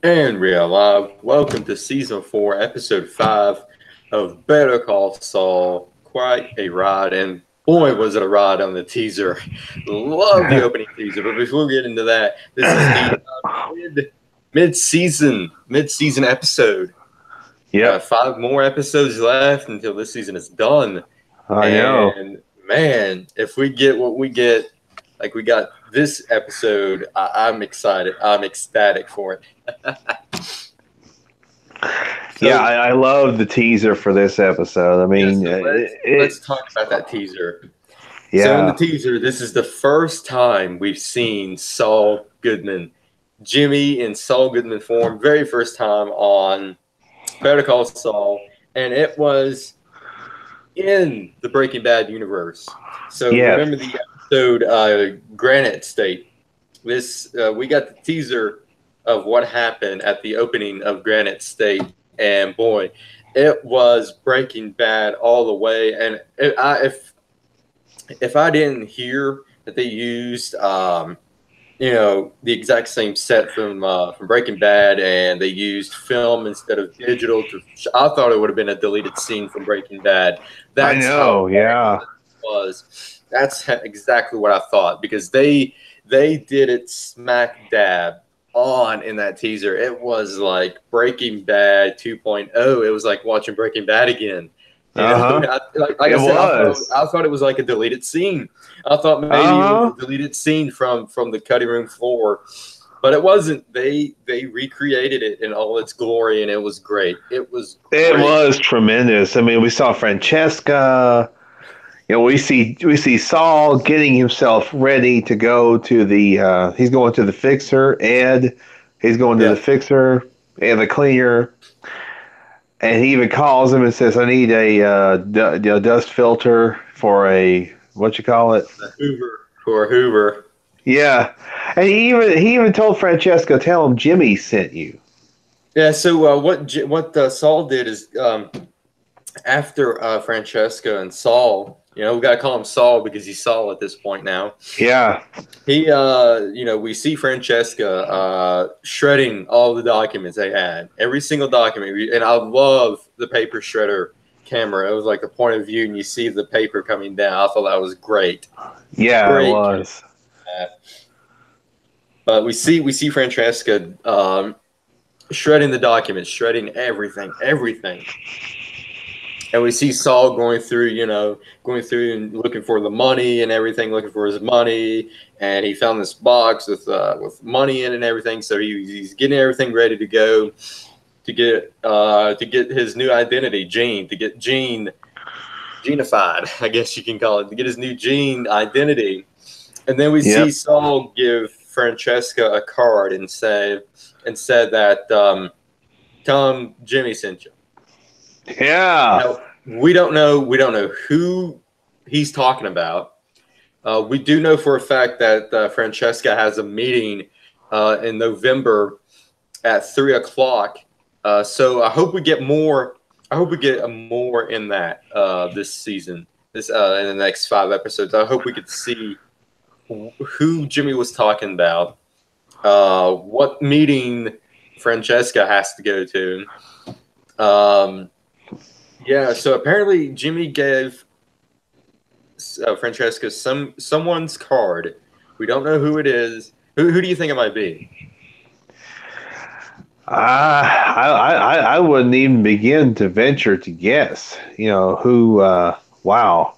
And we are live. Welcome to season 4, episode 5 of Better Call Saul. Quite a ride, and boy, was it a ride on the teaser. Love the opening teaser, but before we get into that, this is the mid season episode. Yep, 5 more episodes left until this season is done. I know. And man, if we get what we get, like we got this episode, I'm excited. I'm ecstatic for it. Yeah, So I love the teaser for this episode. I yeah, mean, so let's talk about that teaser. So in the yeah, teaser, this is the first time we've seen Saul Goodman, Jimmy in Saul Goodman form, very first time on Better Call Saul, and it was in the Breaking Bad universe. So yes, remember the episode Granite State. This we got the teaser of what happened at the opening of Granite State, and boy, it was Breaking Bad all the way. And if I didn't hear that they used the exact same set from Breaking Bad, and they used film instead of digital. I thought it would have been a deleted scene from Breaking Bad. I That's how know. Yeah, it was. That's exactly what I thought because they did it smack dab on in that teaser. It was like Breaking Bad 2.0. It was like watching Breaking Bad again. You know, uh huh. like It I said, was. I thought it was like a deleted scene. I thought maybe it was Uh a deleted scene from the cutting room floor, but it wasn't. They recreated it in all its glory, and it was great. It was It great. was tremendous. I mean, we saw Francesca. We see Saul getting himself ready to go to the. He's going to the fixer. Ed. He's going to the Yeah, fixer and the cleaner. And he even calls him and says, "I need a dust filter for a what you call it." the Hoover for Hoover. Yeah, and he even told Francesca, "Tell him Jimmy sent you." Yeah. So what Saul did is after Francesca and Saul, we got to call him Saul because he's Saul at this point now. Yeah, We see Francesca shredding all the documents they had, every single document. And I love the paper shredder camera. It was like the point of view, and you see the paper coming down. I thought that was great. yeah, it Great. was. But we see Francesca shredding the documents, shredding everything. And we see Saul going through and looking for the money and everything, looking for his money. And he found this box with money in it and everything. So he's getting everything ready to go to get his new identity, Gene, to get Genified, I guess you can call it, to get his new Gene identity. And then we see Yep. Saul give Francesca a card and said that tell him Jimmy sent you. Yeah. Now, we don't know who he's talking about. We do know for a fact that Francesca has a meeting in November at 3 o'clock. So I hope we get more. I hope we get more in that this season. This in the next 5 episodes. I hope we could see who Jimmy was talking about. What meeting Francesca has to go to. Yeah, so apparently Jimmy gave Francesca someone's card. We don't know who it is. Who do you think it might be? I wouldn't even begin to venture to guess. Who? Wow.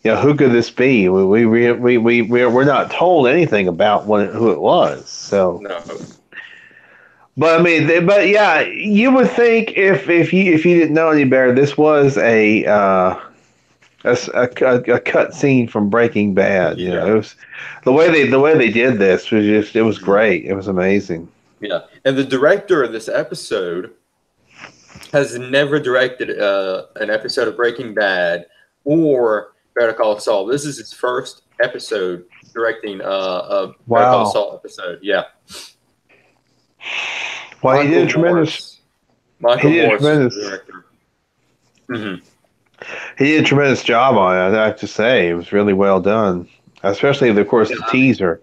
Who could this be? We're not told anything about who it was. So, No. but I mean, but yeah, you would think if you didn't know any better, this was a cut scene from Breaking Bad. Yeah. It was the way they did this was just it was Mhm. great. It was amazing. Yeah. And the director of this episode has never directed an episode of Breaking Bad or Better Call Saul. This is his first episode directing a Better Call Wow. Saul episode. Yeah. Well, he Michael did a tremendous. Morris. Michael He did a Morris is the tremendous. director. Hmm. He did a tremendous job on it. I have to say, it was really well done. Especially, of course, Yeah, the teaser.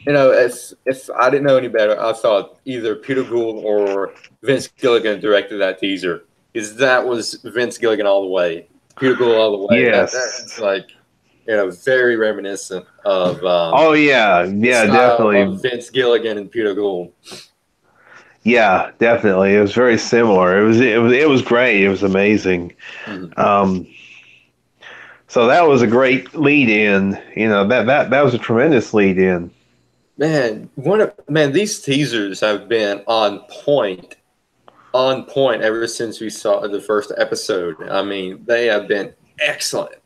if I didn't know any better, I thought either Peter Gould or Vince Gilligan directed that teaser, because that was Vince Gilligan all the way, Peter Gould all the way. That's Yes. like very reminiscent of Oh yeah, the yeah, style of definitely. Vince Gilligan and Peter Gould. Yeah, definitely. It was very similar. It was great. It was amazing. Mhm. Um, so that was a great lead in. That was a tremendous lead in. Man, these teasers have been on point ever since we saw the first episode. I mean, they have been excellent.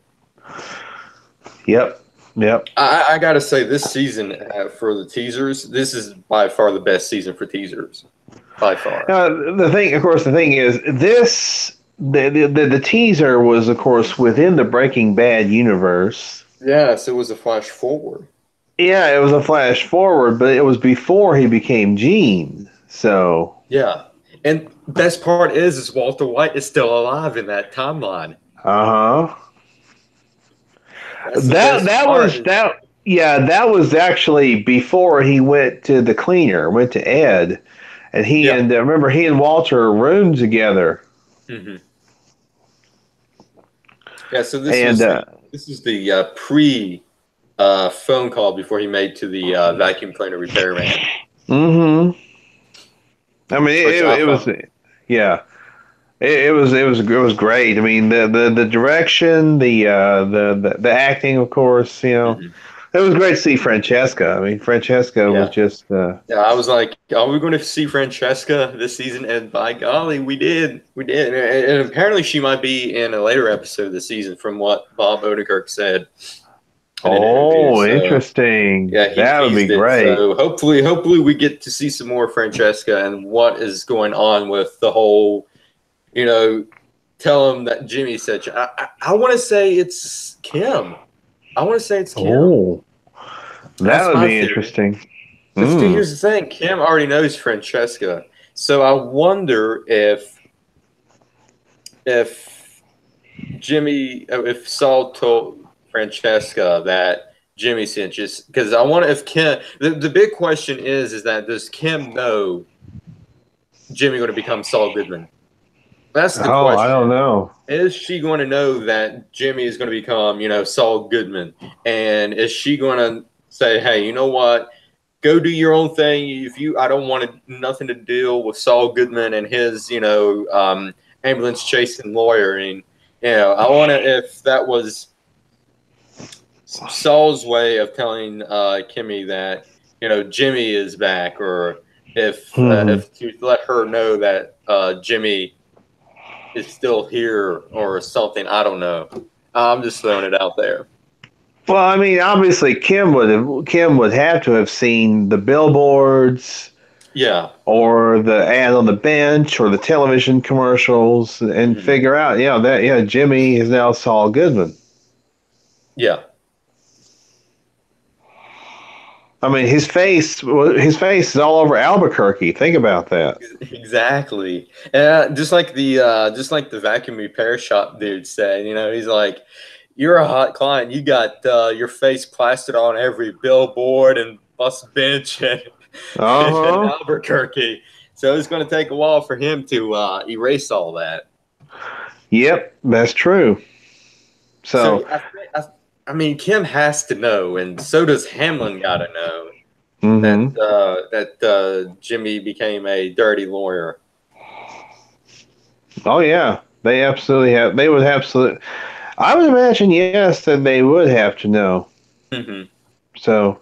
Yep. Yep. I gotta say, this season for the teasers, this is by far the best season for teasers, by far. The thing is, the teaser was, of course, within the Breaking Bad universe. Yes, it was a flash forward. Yeah, it was a flash forward, but it was before he became Gene. So, Yeah, and best part is Walter White is still alive in that timeline. uh-huh. That's the best part. That was actually before he went to the cleaner, went to Ed, and Yeah. remember he and Walter roomed together. Hmm. Yeah. So And this is the pre phone call before he made to the vacuum cleaner repairman, mm-hmm. I mean, which I it was, found. yeah. It was great. I mean, the direction, the acting, of course. Mhm. It was great to see Francesca. I mean, Francesca was Yeah. just. Yeah, I was like, "Are we going to see Francesca this season?" And by golly, we did. We did. And apparently, she might be in a later episode of the season, from what Bob Odenkirk said in an interview. Oh, So, interesting. yeah, he That would be teased it. great. So hopefully, we get to see some more Francesca and what is going on with the whole. You know, tell him that Jimmy said. I want to say it's Kim. I want to say it's Kim. Oh, that That's would my be theory. interesting. Because Mm. here's the thing, Kim already knows Francesca, so I wonder if if Saul told Francesca that Jimmy sent, just because I wonder if Kim. The big question is that does Kim know Jimmy going to become Saul Goodman? That's the Oh, I don't question. know. Is she going to know that Jimmy is going to become, Saul Goodman? And is she going to say, hey, you know what? Go do your own thing. I don't want nothing to deal with Saul Goodman and his, ambulance chasing lawyer. And, I want to, if that was Saul's way of telling Kimmy that, Jimmy is back, or Hmm. if to let her know that Jimmy is still here or something. I don't know. I'm just throwing it out there. Well, I mean, obviously, Kim would have to have seen the billboards Yeah. or the ad on the bench or the television commercials and Hmm. figure out, Jimmy is now Saul Goodman. Yeah. I mean, his face is all over Albuquerque. Think about that. Exactly. Just like the vacuum repair shop dude said, he's like, "You're a hot client. You got your face plastered on every billboard and bus bench and Uh in huh. Albuquerque." So it's going to take a while for him to erase all that. Yep, that's true. So So, I mean, Kim has to know, and so does Hamlin. Got to know hmm that Jimmy became a dirty lawyer. oh yeah, they absolutely have. They would absolutely. I would imagine yes that they would have to know. Hmm. So,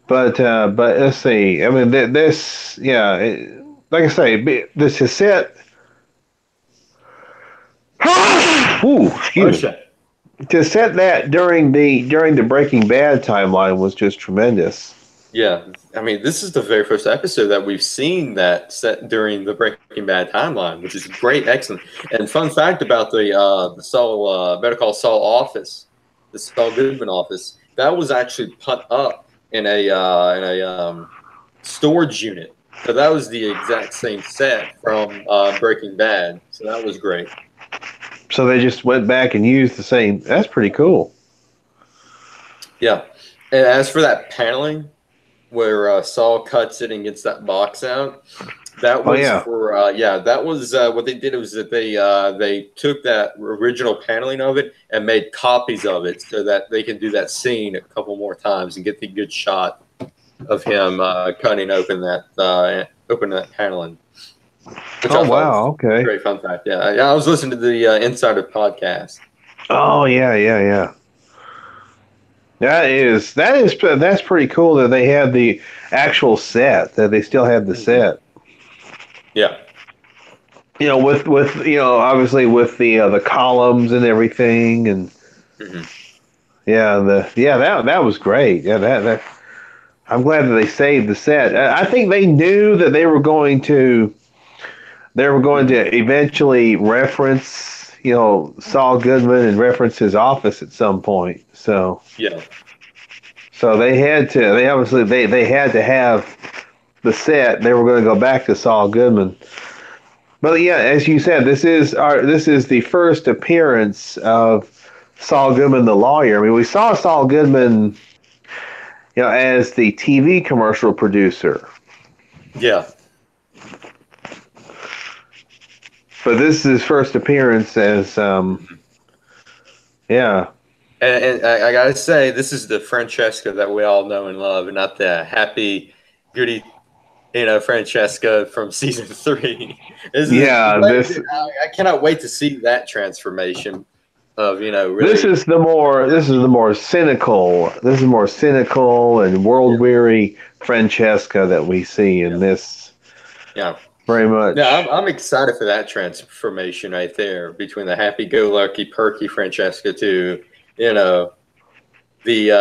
but let's see. I mean, this, yeah, like I say, this is set. Ooh, Oh excuse me. shit! To set that during the Breaking Bad timeline was just tremendous. Yeah, I mean, this is the very first episode that we've seen that set during the Breaking Bad timeline, which is great, excellent. And fun fact about the Saul Better Call Saul office, the Saul Goodman office, that was actually put up in a storage unit. So that was the exact same set from Breaking Bad. So that was great. So they just went back and used the same. That's pretty cool. Yeah. And as for that paneling, where Saul cuts it and gets that box out. That Oh was yeah. for that was what they did was that they took that original paneling of it and made copies of it so that they can do that scene a couple more times and get the good shot of him cutting open that paneling, which Oh I thought was wow. a Okay. great fun fact. Yeah, I was listening to the Insider podcast. Oh yeah, yeah, yeah. That's pretty cool that they have the actual set, that they still have the Mhm. set. Yeah. With obviously with the columns and everything, and Hmm. that was great. Yeah, that I'm glad that they saved the set. I think they knew that they were going to Hmm. eventually reference Saul Goodman and reference his office at some point. Yeah. So they obviously they had to have the set. They were going to go back to Saul Goodman. But yeah, as you said, this is the first appearance of Saul Goodman, the lawyer. I mean, we saw Saul Goodman, as the TV commercial producer, Yeah. but this is his first appearance as yeah. And I gotta say, this is the Francesca that we all know and love, and not the happy, goody, Francesca from season three. This is Yeah, I cannot wait to see that transformation of this really. is the more cynical and Yeah, world weary Francesca that we see in yeah, this yeah. very Yeah, much. I'm excited for that transformation right there between the happy-go-lucky, perky Francesca to you know the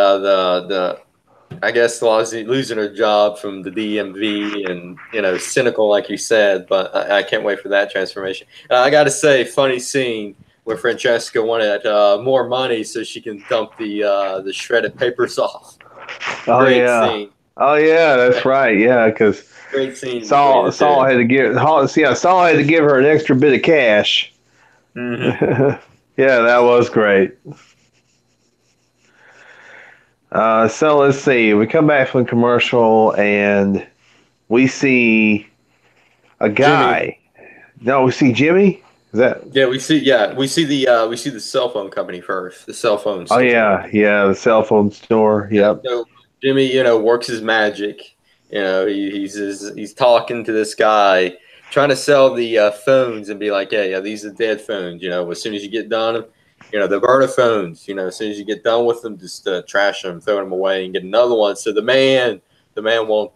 I guess losing her job from the DMV and cynical like you said, but I can't wait for that transformation. I got to say, funny scene where Francesca wanted more money so she can dump the shredded papers off. Oh Great yeah, scene. oh yeah, that's right. Yeah, because Great scene between Saul the Saul two. had to give Saul had to give her an extra bit of cash. Hmm. Yeah, that was great. So let's see. We come back from commercial and we see a Jimmy. guy. No, we see Jimmy. Is that? We see the cell phone company first, the cell phone Oh store. yeah, yeah, the cell phone store. Yeah. Yep. So Jimmy, works his magic. He's talking to this guy, trying to sell the phones and be like, yeah, these are dead phones. As soon as you get done, the burner phones. As soon as you get done with them, just trash them, throw them away, and get another one. So the man won't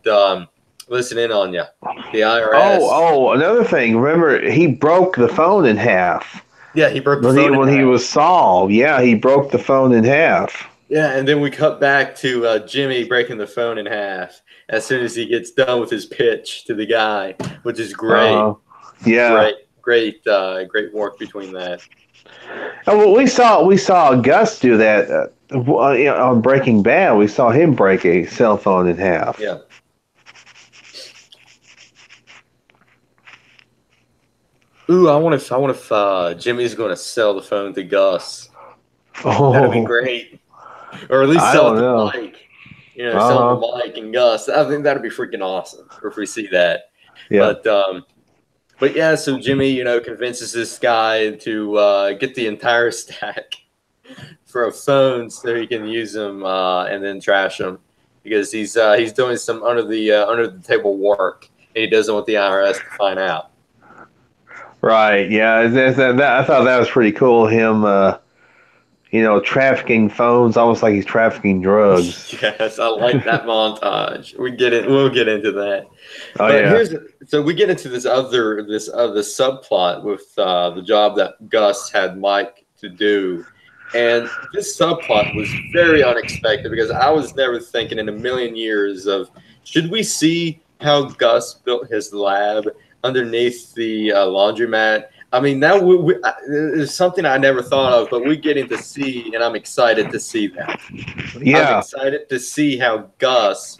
listen in on you. The Oh, IRS. oh, another thing. Remember, he broke the phone in half Yeah, he broke the when he phone in when he half. was Saul. Yeah, he broke the phone in half. Yeah, and then we cut back to Jimmy breaking the phone in half as soon as he gets done with his pitch to the guy, which is great, Uh, yeah. great work between that. Oh, well, we saw Gus do that on Breaking Bad. We saw him break a cell phone in half. Yeah. Ooh, I want if Jimmy's going to sell the phone to Gus. That'd be Oh, great, or at least I sell don't it to know. Mike. Sell it to Uh huh. Mike and Gus. I think that'd be freaking awesome if we see that. Yeah. But yeah, so Jimmy, convinces this guy to get the entire stack for a phone so he can use them and then trash them because he's doing some under the table work and he doesn't want the IRS to find out. Right. Yeah. I thought that was pretty cool. Him, trafficking phones, almost like he's trafficking drugs. Yes, I like that montage. We'll get into that. Oh But yeah. so we get into this other subplot with the job that Gus had Mike to do. And this subplot was very unexpected because I was never thinking in a million years of should we see how Gus built his lab underneath the laundromat. I mean, that is something I never thought of, but we're getting to see, and I'm excited to see that. I'm Yeah. excited to see how Gus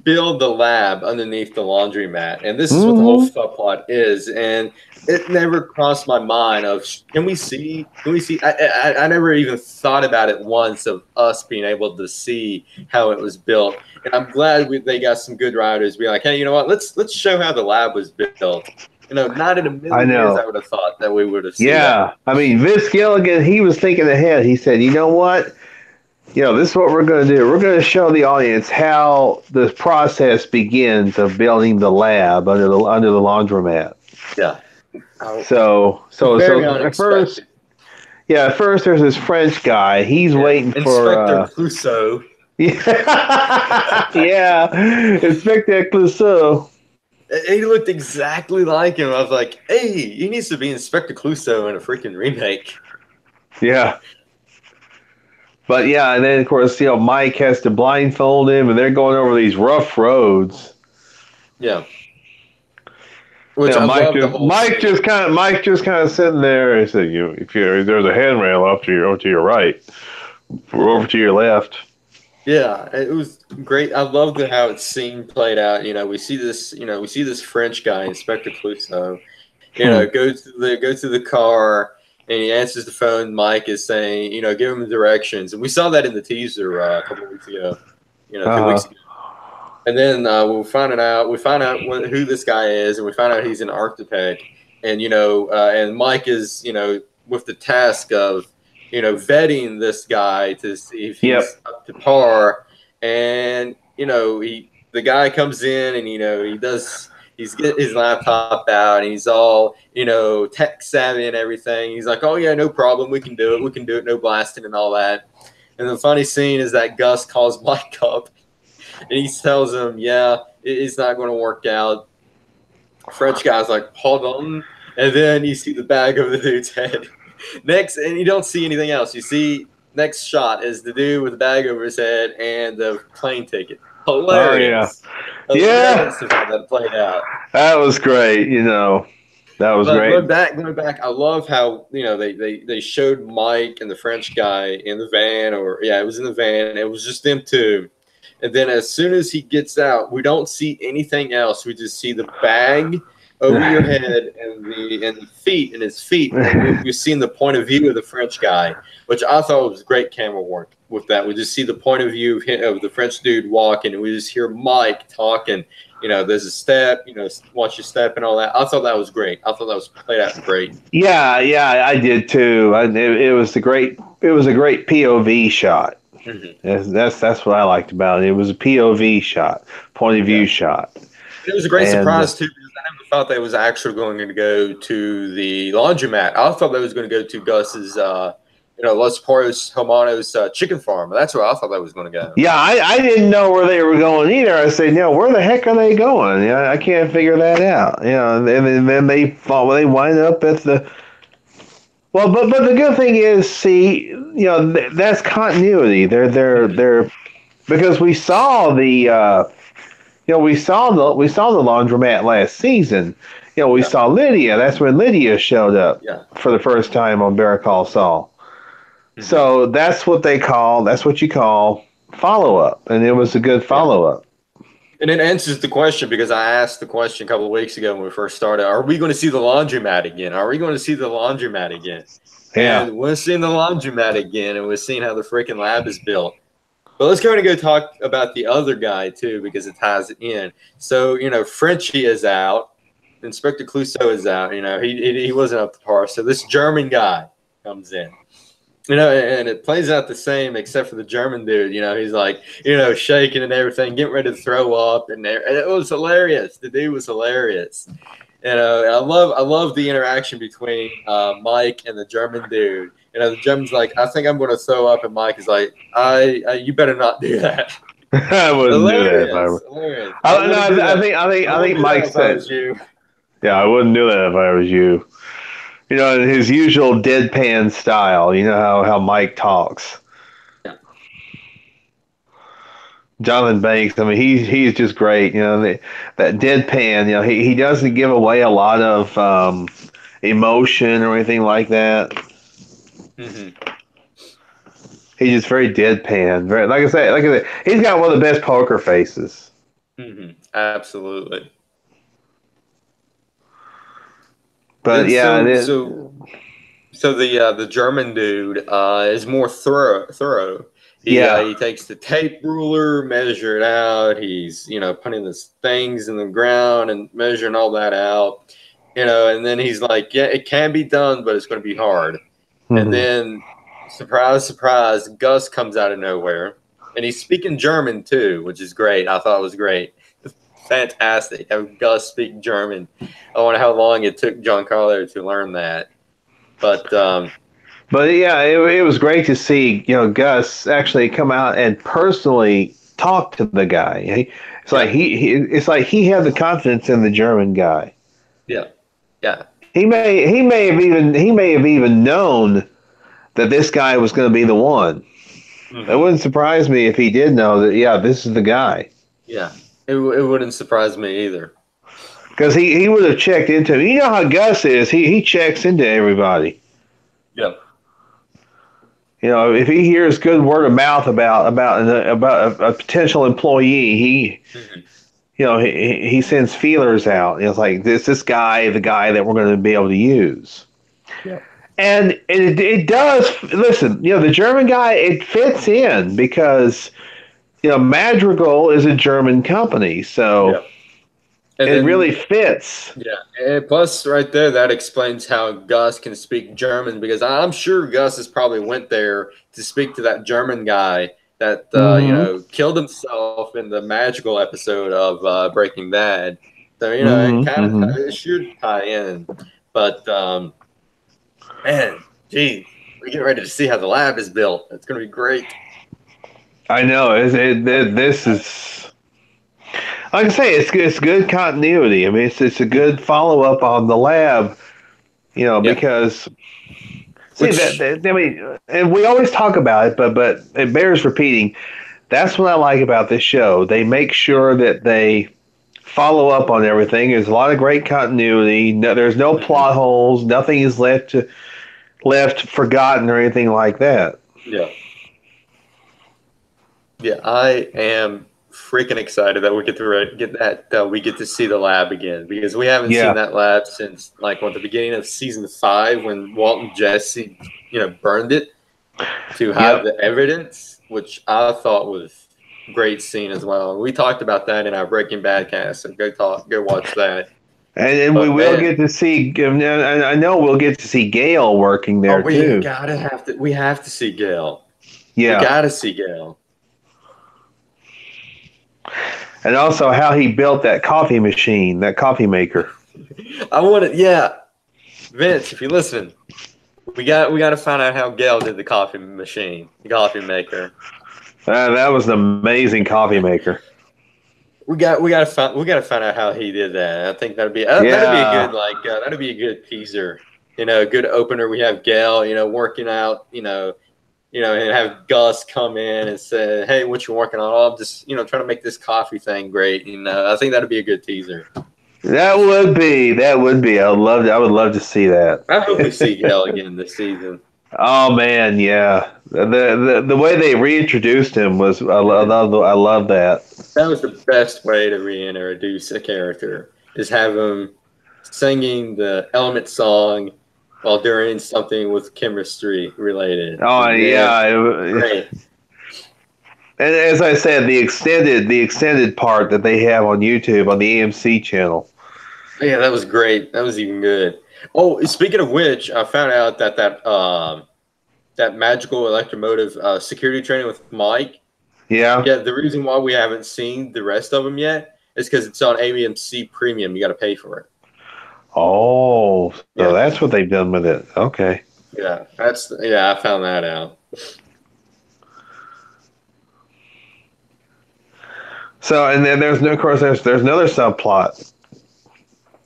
build the lab underneath the laundromat, and this is what the whole Mm-hmm. subplot is. And it never crossed my mind of can we see? Can we see? I never even thought about it once of us being able to see how it was built. And I'm glad they got some good writers be like, hey, you know what? Let's show how the lab was built. Not in a I million years I know. would have thought that we would have seen that. Yeah. I mean, Vince Gilligan, he was thinking ahead. He said, you know what? This is what we're going to do. We're going to show the audience how the process begins of building the lab under the laundromat. Yeah. Oh, So very at first, unexpected. yeah, at first there's this French guy. He's Yeah. waiting for, Inspector Clouseau. yeah, yeah, Inspector Clouseau. He looked exactly like him. I was like, hey, he needs to be Inspector Clouseau in a freaking remake. Yeah. But yeah, and then of course, Mike has to blindfold him, and they're going over these rough roads. Yeah. Which I love the whole scene. Mike just kind of sitting there. He said, if there's a handrail over to your right, or over to your left. Yeah, it was great. I love how it's scene played out. We see this French guy, Inspector Clouseau. Hmm. Go to the car, and he answers the phone. Mike is saying, give him the directions, and we saw that in the teaser a couple of weeks ago. 2 weeks Uh-huh. ago. And then we find out who this guy is, and we find out he's an architect. And and Mike is with the task of vetting this guy to see if he's Yep. up to par. And the guy comes in, and he's get his laptop out, and he's all tech savvy and everything. He's like, oh yeah, no problem, we can do it, no blasting and all that. And the funny scene is that Gus calls Mike up, and he tells him, yeah, it's not going to work out. French guy's like, hold on. And then you see the bag over the dude's head. Next, and you don't see anything else. You see, next shot is the dude with the bag over his head and the plane ticket. Oh yeah. Hilarious. Yeah. Hilarious of how that played out. That was great. That was But great. going back, I love how they showed Mike and the French guy in the van, or yeah, it was in the van. It was just them two, and then as soon as he gets out, we don't see anything else. We just see the bag over your head and the feet and his feet, and we've seen the point of view of the French guy, which I thought was great camera work with that. We just see the point of view of the French dude walking, and we just hear Mike talking. There's a step, watch your step and all that. I thought that was great. I thought that was played out great. Yeah, yeah, I did too. It was it was a great POV shot. Mm-hmm. That's what I liked about it. It was a POV shot, point of view Yeah. shot. It was a great And surprise too, because I never thought they was actually going to go to the laundromat. I thought they was going to go to Gus's, Los Portos Hermanos chicken farm. That's where I thought that was going to go. yeah, I didn't know where they were going either. I said, where the heck are they going? I can't figure that out. And then they wind up at the. Well, but the good thing is, see, that's continuity. They're because we saw we saw the laundromat last season. We saw Lydia. That's when Lydia showed up Yeah. for the first time on Better Call Saul. Mm-hmm. So that's what you call follow up, and it was a good follow up. And it answers the question, because I asked the question a couple of weeks ago when we first started: are we going to see the laundromat again? Are we going to see the laundromat again? Yeah. And we're seeing the laundromat again, and we're seeing how the freaking lab is built. But let's go talk about the other guy too, because it ties it in. So Frenchie is out, Inspector Clouseau is out. He wasn't up to par. So this German guy comes in. And it plays out the same, except for the German dude. He's like, shaking and everything, getting ready to throw up, and it was hilarious. The dude was hilarious. And I love the interaction between Mike and the German dude. The German's like, I think I'm going to throw up, and Mike is like, you better not do that. I wouldn't do that if I were. Hilarious. I think Mike said. Yeah, I wouldn't do that if I was you. In his usual deadpan style. You know how Mike talks. Yeah. Jonathan Banks. I mean, he's just great. That deadpan. He doesn't give away a lot of emotion or anything like that. Mm-hmm. He's just very deadpan. Like I said, he's got one of the best poker faces. Absolutely. But And yeah, so the German dude is more thorough. yeah. He takes the tape ruler, measure it out. He's putting these things in the ground and measuring all that out. And then he's like, yeah, it can be done, but it's going to be hard. And Hmm. then, surprise, surprise, Gus comes out of nowhere, and he's speaking German too, which is great. I thought it was great, fantastic. Have Gus speak German. I wonder how long it took John Carlo to learn that. But But yeah, it was great to see Gus actually come out and personally talk to the guy. It's like yeah, it's like he had the confidence in the German guy. yeah, yeah. He may have even known that this guy was going to be the one. It hmm wouldn't surprise me if he did know that. Yeah, this is the guy. Yeah, it wouldn't surprise me either. Because he would have checked into him. You know how Gus is. He checks into everybody. Yeah. If he hears good word of mouth about a potential employee, hmm he sends feelers out. It's like this guy, the guy that we're going to be able to use. Yeah. And it does. Listen, the German guy, it fits in because Madrigal is a German company, so Yeah. And it really then fits. yeah, and plus right there that explains how Gus can speak German because I'm sure Gus has probably went there to speak to that German guy that Mm-hmm. killed himself in the magical episode of Breaking Bad. So it Mm-hmm. kind of Mm-hmm. it should tie in, but man, gee, we're getting ready to see how the lab is built. It's going to be great. I know. This is like I say, it's good continuity. I mean, it's a good Mhm. follow up on the lab. Yeah, Because see which I mean, and we always talk about it, but it bears repeating. That's what I like about this show. They make sure that they follow up on everything. There's a lot of great continuity. No, there's no Mhm. plot holes. Nothing is left forgotten or anything like that. yeah. Yeah, I am freaking excited that we get to get that we get to see the lab again because we haven't seen Yeah. that lab since like the beginning of season 5 when Walt and Jesse burned it to hide Yep. the evidence, which I thought was a great scene as well. We talked about that in our Breaking Bad cast, so go watch that. And we But will man, get to see. I know we'll get to see Gail working oh, there too. we have to see Gail. We Yeah. gotta see Gail. And also how he built that coffee machine, that coffee maker. I want to, yeah, Vince, if you're listening. We got to find out how Gail did the coffee machine, the coffee maker. That was an amazing coffee maker. We got to find out how he did that. I think that'd be a good Yeah. that'd be a good teaser. A good opener. We have Gail, working out, and have Gus come in and say, "Hey, what you working on?" Oh, I'm just, trying to make this coffee thing great. I think that'd be a good teaser. That would be. That would be. I would love to see that. I hope we see Gail again this season. Oh man, yeah. The way they reintroduced him was I love that. That was the best way to reintroduce a character is have him singing the Element song while doing something with chemistry related. Oh Yeah, yeah. great. And as I said, the extended part that they have on YouTube on the AMC channel. Yeah, that was great. That was even good. Oh, speaking of which, I found out that magical electromotive security training with Mike. Yeah. Yeah, the reason why we haven't seen the rest of them yet is because it's on AMC Premium. You got to pay for it. Oh, so Yeah, that's what they've done with it. Okay. I found that out. So and then of course there's another subplot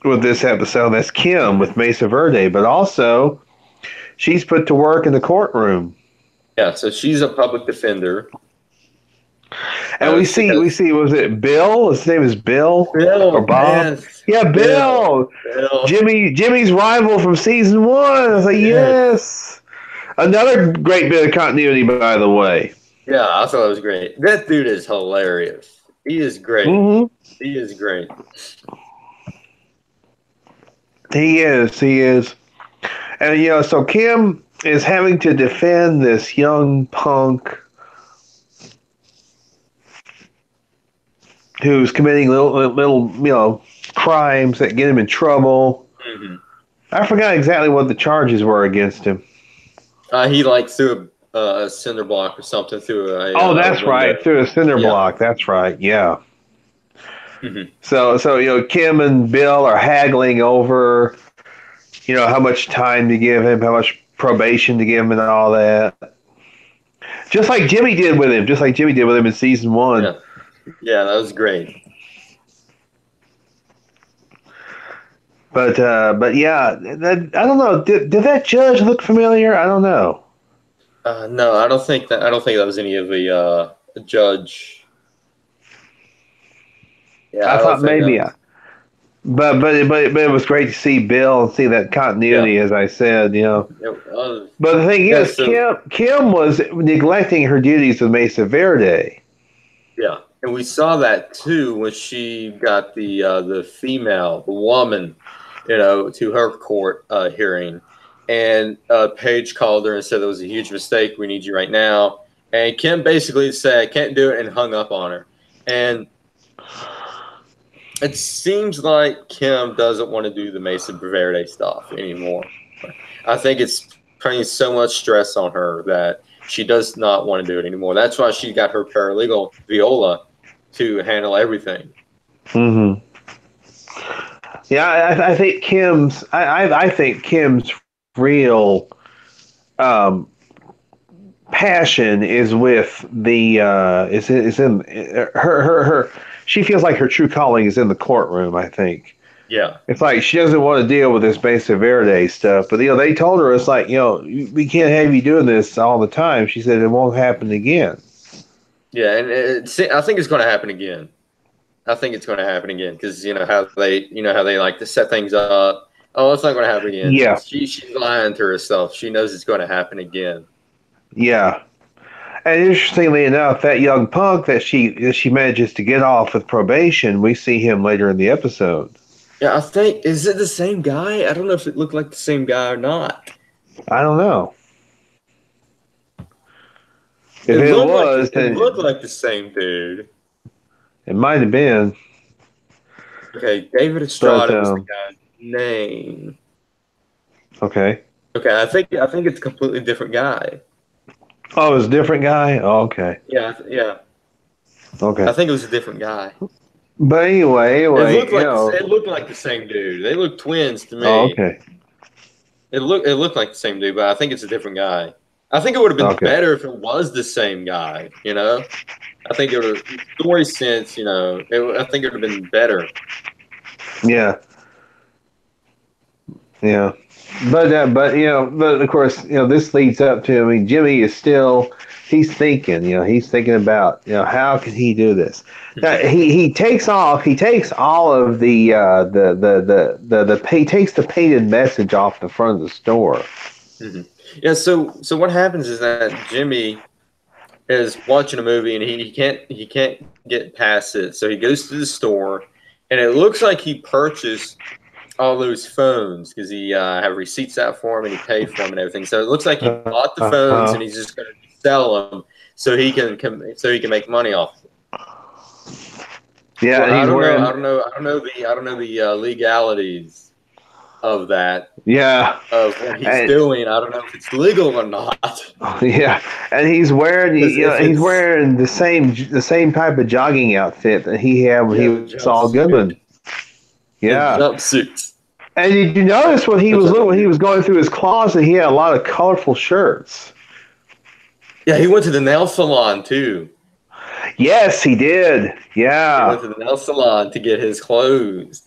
with this episode. That's Kim with Mesa Verde, but also she's put to work in the courtroom. Yeah, so she's a public defender. And we She see has was it Bill? His name is Bill or Bill, Bob? man, Yeah, Bill, Bill. Bill. Jimmy's rival from season 1. I was like, Yeah, yes. Another great bit of continuity, by the way. yeah, I thought it was great. That dude is hilarious. He is great. Mm-hmm. He is great. He is. He is. And so Kim is having to defend this young punk who's committing little crimes that get him in trouble. Mm-hmm. I forgot exactly what the charges were against him. He like threw a cinder block or something through Oh, a that's window. right, through a cinder Yeah. block. That's right. Yeah. Mm-hmm. So Kim and Bill are haggling over, how much time to give him, how much probation to give him, and all that. Just like Jimmy did with him. Just like Jimmy did with him in season 1. Yeah. Yeah, that was great. But yeah, I don't know. Did that judge look familiar? I don't know. No, I don't think that. I don't think that was any of the judge. Yeah, I I don't thought think that maybe. was. But it was great to see Bill and see that continuity, as I said. But the thing is, so, Kim was neglecting her duties with Mesa Verde. yeah, and we saw that too when she got the female, the woman, to her court hearing, and Paige called her and said it was a huge mistake. We need you right now. And Kim basically said, "I can't do it," and hung up on her. And it seems like Kim doesn't want to do the Mesa Verde stuff anymore. I think it's putting so much stress on her that she does not want to do it anymore. That's why she got her paralegal, Viola, to handle everything. Mm-hmm. Yeah, I think Kim's. I think Kim's real passion is with the is in her. She feels like her true calling is in the courtroom. I think. Yeah. It's like she doesn't want to deal with this Mesa Verde stuff, but they told her it's like we can't have you doing this all the time. She said it won't happen again. Yeah, and I think it's going to happen again. I think it's going to happen again because how they like to set things up. Oh, it's not going to happen again. Yeah, she's lying to herself. She knows it's going to happen again. yeah. And interestingly enough, that young punk that she manages to get off with probation, we see him later in the episode. Yeah, I think is it the same guy? I don't know if it looked like the same guy or not. I don't know. If It it looked was, like it then looked like the same dude. it might have been. Okay, David But Estrada was the guy's name. okay. Okay, I think it's a completely different guy. Oh, it was a different guy. Oh, okay. Yeah, yeah. Okay. I think it was a different guy. But anyway, It looked like the same dude. They look twins to me. Oh, okay. It looked like the same dude, but I think it's a different guy. I think it would have been better if it was the same guy. I think it would have story sense. I think it would have been better. Yeah. Yeah. But of course, this leads up to. I mean, Jimmy is still. He's thinking. He's thinking about. How can he do this? Now, he takes all of the he takes the painted message off the front of the store. Mm-hmm. Yeah. So what happens is that Jimmy is watching a movie and he can't get past it. So he goes to the store, and it looks like he purchased all those phones because he have receipts out for him and he paid for them and everything. So it looks like he bought the phones and he's just going to sell them so he can make money off them. Yeah, well, I don't know the legalities of that. Yeah, of what he's doing. I don't know if it's legal or not. Yeah, and he's wearing he's wearing the same type of jogging outfit that he had when he was Saul Goodman. Yeah, jumpsuits. And did you notice when he was going through his closet, he had a lot of colorful shirts. Yeah, he went to the nail salon too. Yes, he did. Yeah, he went to the nail salon to get his clothes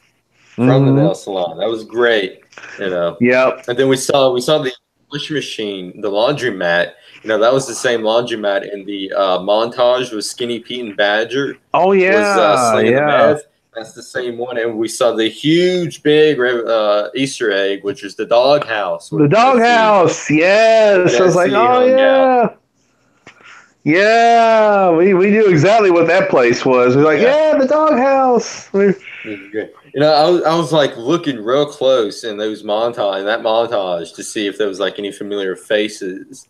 from the nail salon. That was great. Yep. And then we saw the washing machine, the laundromat. That was the same laundromat in the montage with Skinny Pete and Badger. Oh yeah, was slinging the meth. That's the same one, and we saw the huge, big Easter egg, which is the doghouse. The doghouse, yes. I was like, oh yeah, Yeah, we knew exactly what that place was. We're like, Yeah. yeah, the doghouse. Good. I was like looking real close in that montage to see if there was like any familiar faces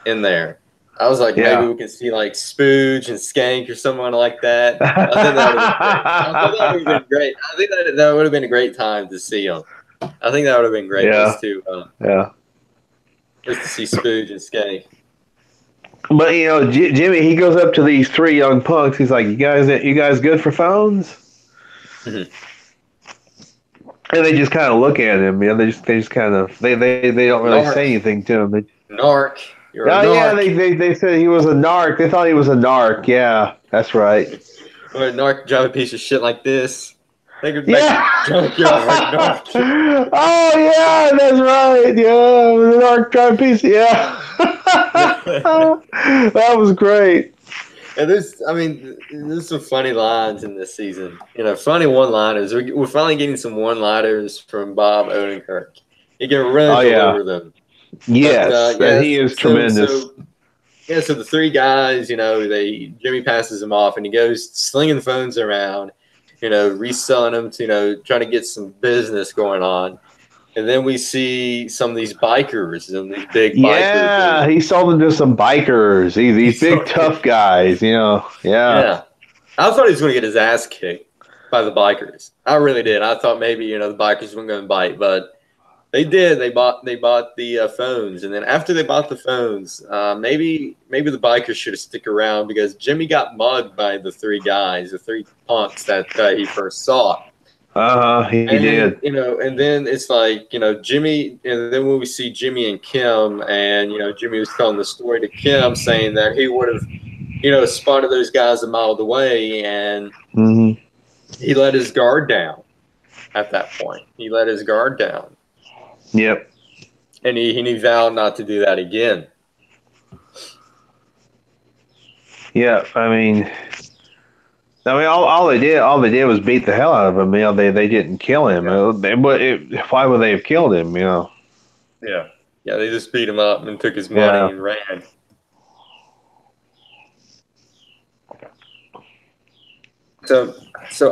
in there. I was like, maybe Yeah. we can see like Spooge and Skank or someone like that. I think that would have been great. I thought that would have been great. I think that would have been a great time to see them. I think that would have been great Yeah. Yeah. was to see Spooge and Skank. But Jimmy, he goes up to these three young punks. He's like, you guys good for phones?" Mhm. And they just kind of look at him. They just kind of they don't really Narc, say anything to him. narc, you're a Oh yeah, narc. they said he was a narc. They thought he was a narc. Yeah, that's right. Or a narc drive a piece of shit like this. Take it back to the Yeah. junkyard, narc. Oh yeah, that's right. Yeah, the narc drive piece. Yeah. That was great. And there's some funny lines in this season. Funny one-liners. We're finally getting some one-liners from Bob Odenkirk. He can really Oh yeah. deliver them. But Yes, and he is tremendous. So the three guys, Jimmy passes them off, and he goes slinging phones around, reselling them to, trying to get some business going on. And then we see some of these bikers and these big biker Yeah, dudes. he sold them to some bikers. These big tough guys, Yeah. Yeah. I thought he was going to get his ass kicked by the bikers. I really did. I thought maybe, the bikers weren't going to bite, but they did. They bought the phones, and then after they bought the phones, maybe the bikers should have stick around because Jimmy got mugged by the three guys, the three punks that he first saw. He And did. and then it's like Jimmy, and then when we see Jimmy and Kim, and Jimmy was telling the story to Kim, saying that he would have spotted those guys a mile away, and Mm-hmm. he let his guard down at that point. He let his guard down. Yep. And he vowed not to do that again. Yeah, all they did was beat the hell out of him. They didn't kill him. Why would they have killed him? Yeah, they just beat him up and took his money and ran. So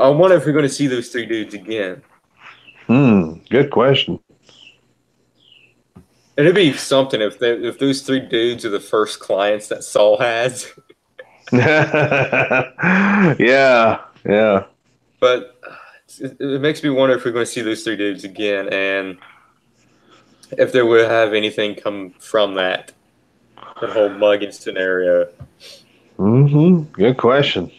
I wonder if we're going to see those three dudes again. Good question. It'd be something if those three dudes are the first clients that Saul has. Yeah. But it makes me wonder if we're going to see those three dudes again, and if there will have anything come from that whole mugging scenario. Good question.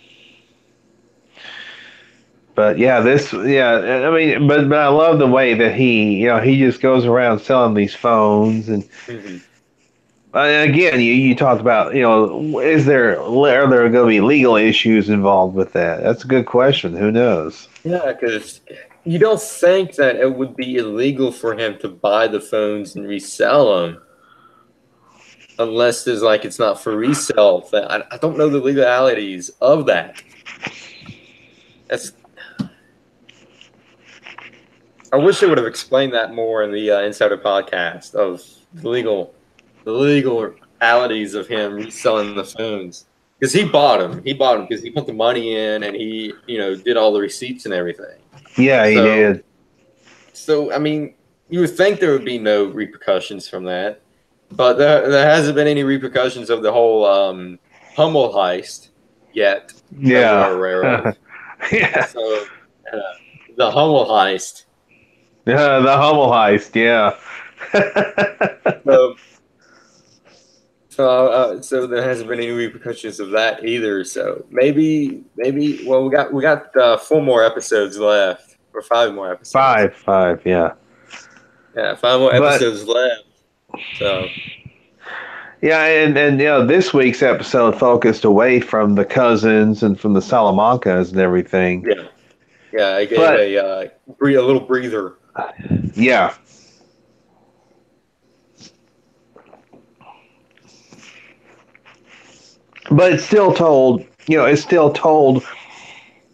But yeah, but I love the way that he just goes around selling these phones, and again, you talked about, are there going to be legal issues involved with that? That's a good question. Who knows? Yeah, because you don't think that it would be illegal for him to buy the phones and resell them, unless it's not for resale. I don't know the legalities of that. I wish they would have explained that more in the Insider podcast of the legalities of him reselling the phones, because he bought them. He bought them because he put the money in, and he did all the receipts and everything. Yeah, he did. So you would think there would be no repercussions from that, but there hasn't been any repercussions of the whole Hummel heist yet. Yeah. That we're aware of. Yeah. So the Hummel heist. Yeah, the Hummel heist. Yeah. So there hasn't been any repercussions of that either. So maybe. Well, we got 4 more episodes left, or 5 more episodes. Five. Yeah. Yeah, 5 more episodes left. So. Yeah, and this week's episode focused away from the cousins and from the Salamancas and everything. Yeah, I gave a little breather. Yeah. But it's still told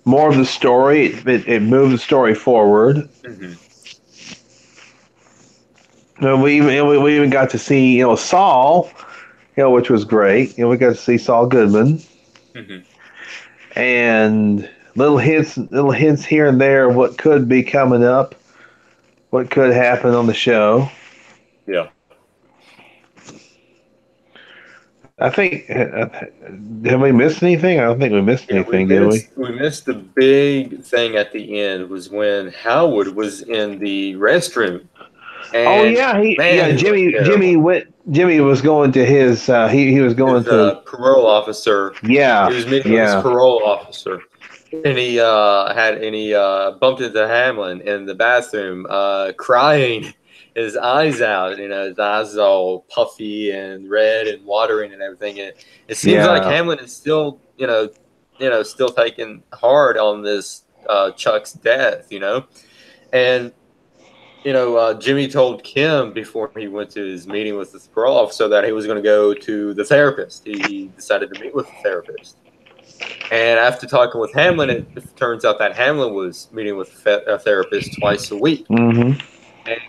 more of the story. It moved the story forward. Mm-hmm. We even got to see Saul which was great. We got to see Saul Goodman Hmm. and little hints here and there of what could be coming up, what could happen on the show. Yeah. I think have we missed anything? I don't think we missed Yeah, anything, did we? we missed the big thing at the end was when Howard was in the restroom, Oh and yeah, man, he looked terrible. Jimmy was going to his he was going His to parole officer, he yeah was meeting with his yeah parole officer, and he bumped into Hamlin in the bathroom, crying his eyes out. His eyes all puffy and red and watering and everything. And it seems like yeah Hamlin is still, still taking hard on this Chuck's death. And Jimmy told Kim before he went to his meeting with the parole officer that he was going to go to the therapist. He decided to meet with the therapist. And after talking with Hamlin, it turns out that Hamlin was meeting with a therapist twice a week. mm-hmm. And,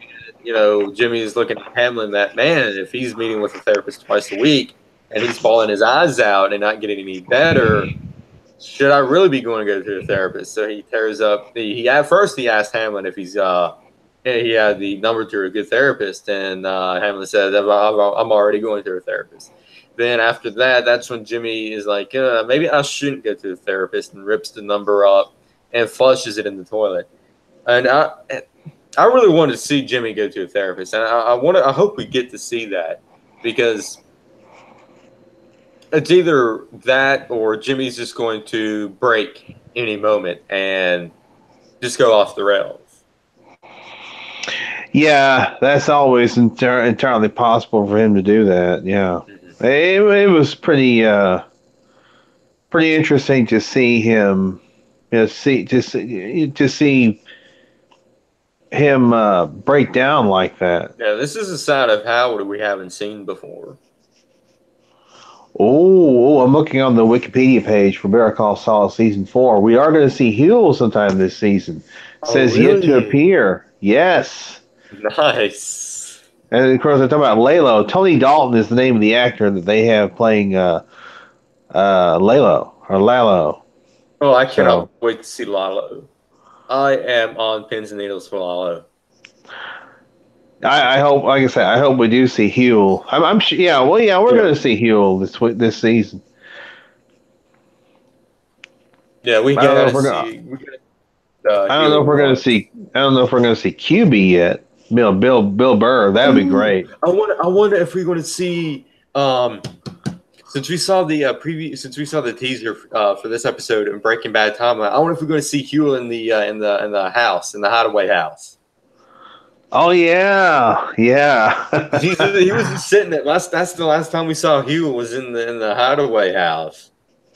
Jimmy is looking at Hamlin that, man, if he's meeting with a therapist twice a week and he's bawling his eyes out and not getting any better, should I really be going to go to a therapist? So he tears up at first he asked Hamlin if he had the number to a good therapist, and Hamlin said, I'm already going to a therapist. Then after that, that's when Jimmy is like, maybe I shouldn't go to a therapist, and rips the number up and flushes it in the toilet. And I really wanted to see Jimmy go to a therapist, and I hope we get to see that, because it's either that or Jimmy's just going to break any moment and just go off the rails. Yeah, that's always entirely possible for him to do that. Yeah, Mm-hmm. it was pretty interesting to see him, to see him break down like that. Yeah, this is a side of Howard we haven't seen before. I'm looking on the Wikipedia page for Better Call Saul season 4. We are going to see Huel sometime this season. Oh, Says yet to really? appear. Yes. Nice. And of course, I'm talking about Lalo. Tony Dalton is the name of the actor that they have playing Lalo or Lalo. Oh, I So cannot wait to see Lalo. I am on pins and needles for Lalo. I hope, like I said, I hope we do see Huel. I'm sure. Yeah, well, yeah, we're Yeah. going to see Huel this season. Yeah, we I don't know if gotta we're going. see. I don't know if we're going to Once. see. I don't know if we're going to see QB yet. Bill Burr. That would be Ooh, great. I wonder if we're going to see. Since we saw the preview, since we saw the teaser for this episode in Breaking Bad timeline, I wonder if we're going to see Huel in the house, in the Hideaway house. Oh yeah, yeah. He was just sitting there. That's the last time we saw Huel was in the Hideaway house,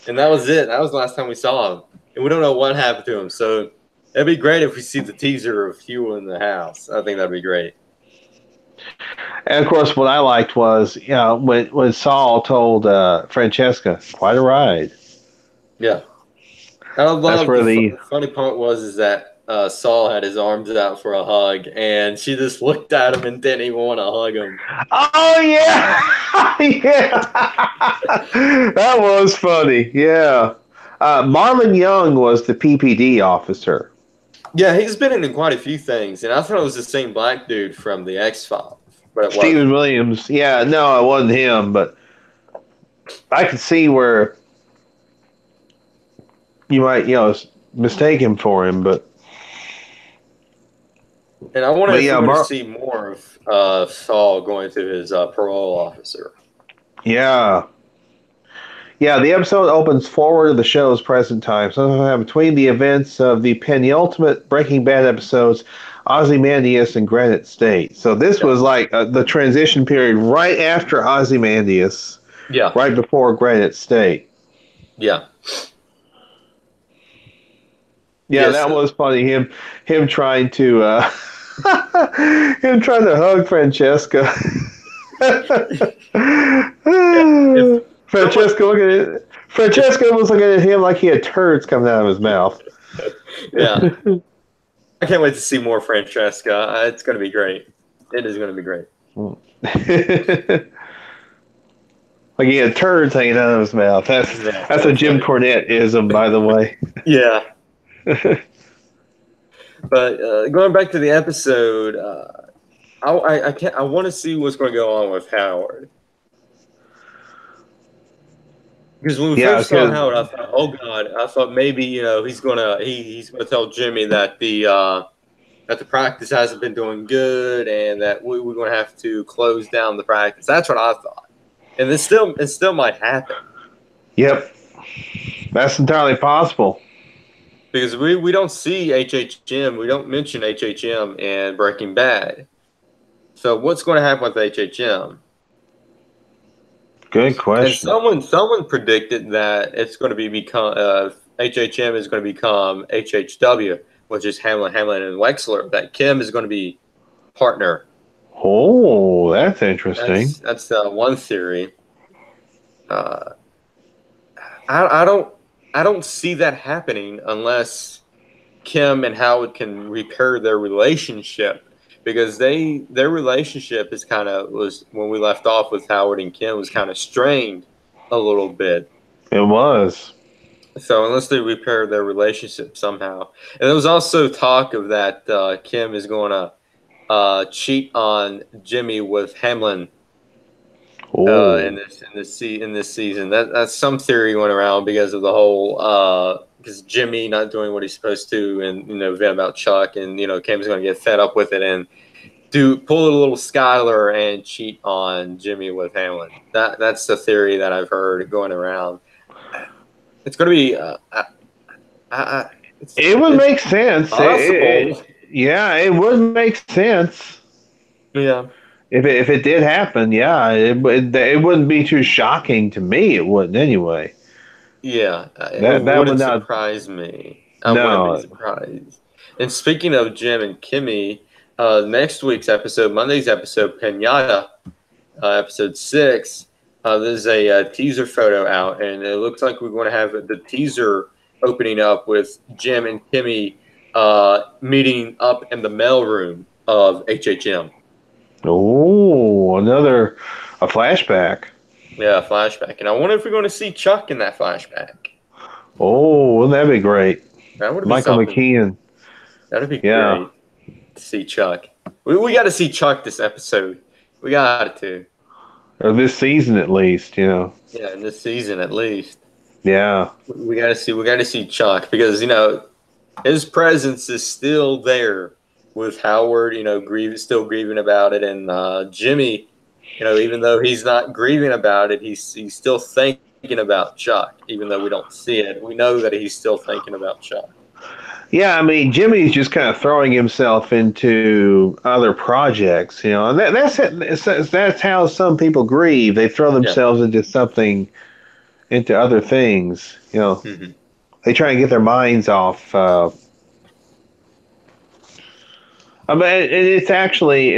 and that was it. That was the last time we saw him, and we don't know what happened to him. So it'd be great if we see the teaser of Huel in the house. I think that'd be great. And of course, what I liked was, when Saul told Francesca, "Quite a ride." Yeah, I That's love where the the funny part was that Saul had his arms out for a hug, and she just looked at him and didn't even want to hug him. oh yeah, yeah, that was funny. Yeah, Marlon Young was the PPD officer. Yeah, he's been in quite a few things, and I thought it was the same black dude from the X-Files, but it Stephen wasn't. Williams. Yeah, no, it wasn't him, but I could see where you might, mistake him for him. And I wonder But if yeah, we're going to see more of Saul going to his parole officer. yeah. Yeah, the episode opens forward to the show's present time. Sometime between the events of the penultimate Breaking Bad episodes, Ozymandias and Granite State. So this Yeah, was like the transition period right after Ozymandias, yeah, right before Granite State. yeah. Yeah, Yes. that was funny. Him trying to him trying to hug Francesca. Yeah. If someone, Francesca was looking at him like he had turds coming out of his mouth. yeah, I can't wait to see more Francesca. It's going to be great. It is going to be great. Like he had turds hanging out of his mouth. Yeah, That's a that's Jim funny. Cornette ism, by the way. Yeah, but going back to the episode, I can't. I want to see what's going to go on with Howard. Because when we Yeah, first saw because Howard, I thought, oh God, I thought maybe he's gonna tell Jimmy that the practice hasn't been doing good and that we're gonna have to close down the practice. That's what I thought, and it still might happen yep, that's entirely possible. because we don't see HHM, we don't mention HHM in Breaking Bad. So what's going to happen with HHM? Good And question. someone predicted that it's going to become HHM is going to become HHW, which is Hamlin, and Wexler. That Kim is going to be partner. Oh, that's interesting. That's one theory. Uh, I don't see that happening unless Kim and Howard can repair their relationship because their relationship is kind of was when we left off with Howard and Kim was kind of strained a little bit. It was. So unless they repair their relationship somehow, and there was also talk of that Kim is going to cheat on Jimmy with Hamlin Oh, in this season. That's some theory went around because of the whole because Jimmy not doing what he's supposed to, and vent about Chuck, and Kim's going to get fed up with it and do pull a little Skyler and cheat on Jimmy with Hamlin. That's the theory that I've heard going around. It's going to be it would it's make sense. possible. Yeah, it would make sense Yeah. if it did happen. Yeah, it wouldn't be too shocking to me. It wouldn't anyway. Yeah, it That would wouldn't not. surprise me. I wouldn't be No. surprised. And speaking of Jim and Kimmy, next week's episode, Monday's episode, Pinata, episode 6, there's a teaser photo out, and it looks like we're going to have the teaser opening up with Jim and Kimmy meeting up in the mailroom of HHM. Oh, a flashback. Yeah, flashback. And I wonder if we're going to see Chuck in that flashback. Oh, wouldn't that be great? That would be Michael something. McKean. That'd be Yeah. great to see Chuck. We got to see Chuck this episode. We got to. Or this season at least, Yeah, in this season at least. Yeah. We got to see Chuck because his presence is still there with Howard. Still grieving about it, and Jimmy. Even though he's not grieving about it, he's still thinking about Chuck. Even though we don't see it, we know that he's still thinking about Chuck. Yeah, I mean, Jimmy's just kind of throwing himself into other projects, and that's how some people grieve. They throw Yeah. themselves into other things, Mm-hmm. They try and get their minds off. I mean, it's actually,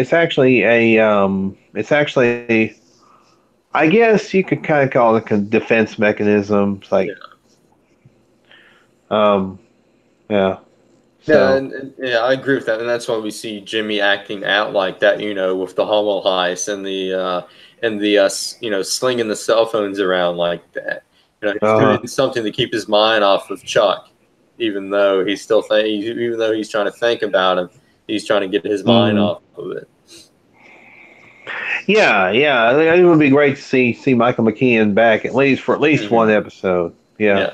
I guess you could kind of call it a defense mechanism. It's like, yeah. Yeah, So, yeah, I agree with that, and that's why we see Jimmy acting out like that, with the Hummel heist and the slinging the cell phones around like that. He's doing something to keep his mind off of Chuck, even though even though he's trying to think about him, he's trying to get his mind off of it. yeah. I think it would be great to see Michael McKean back at least one episode. Yeah.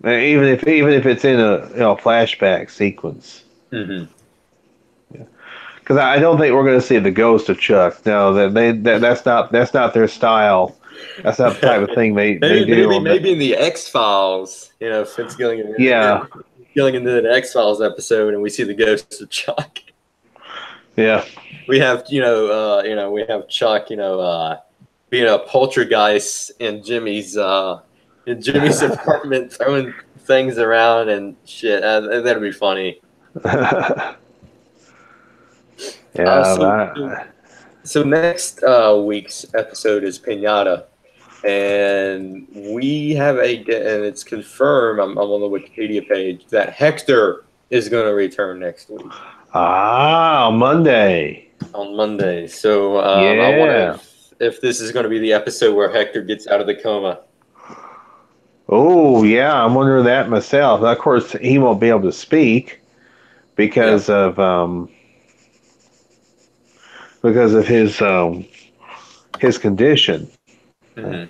Even if it's in a flashback sequence. Mm-hmm. Because I don't think we're going to see the ghost of Chuck. No, that's not their style. That's not the type of thing they do. Maybe in the X-Files, Vince Gilligan. Yeah. Gilligan did an X-Files episode, and we see the ghost of Chuck. Yeah. We have we have Chuck, being a poltergeist in Jimmy's apartment, throwing things around and shit. That'd be funny. Yeah. So next week's episode is Pinata, and we have and it's confirmed. I'm on the Wikipedia page that Hector is going to return next week. Monday. on Monday. So I wonder Yeah. if this is going to be the episode where Hector gets out of the coma. Oh, yeah. I'm wondering that myself. Of course, he won't be able to speak Yeah. because of his condition. Hmm.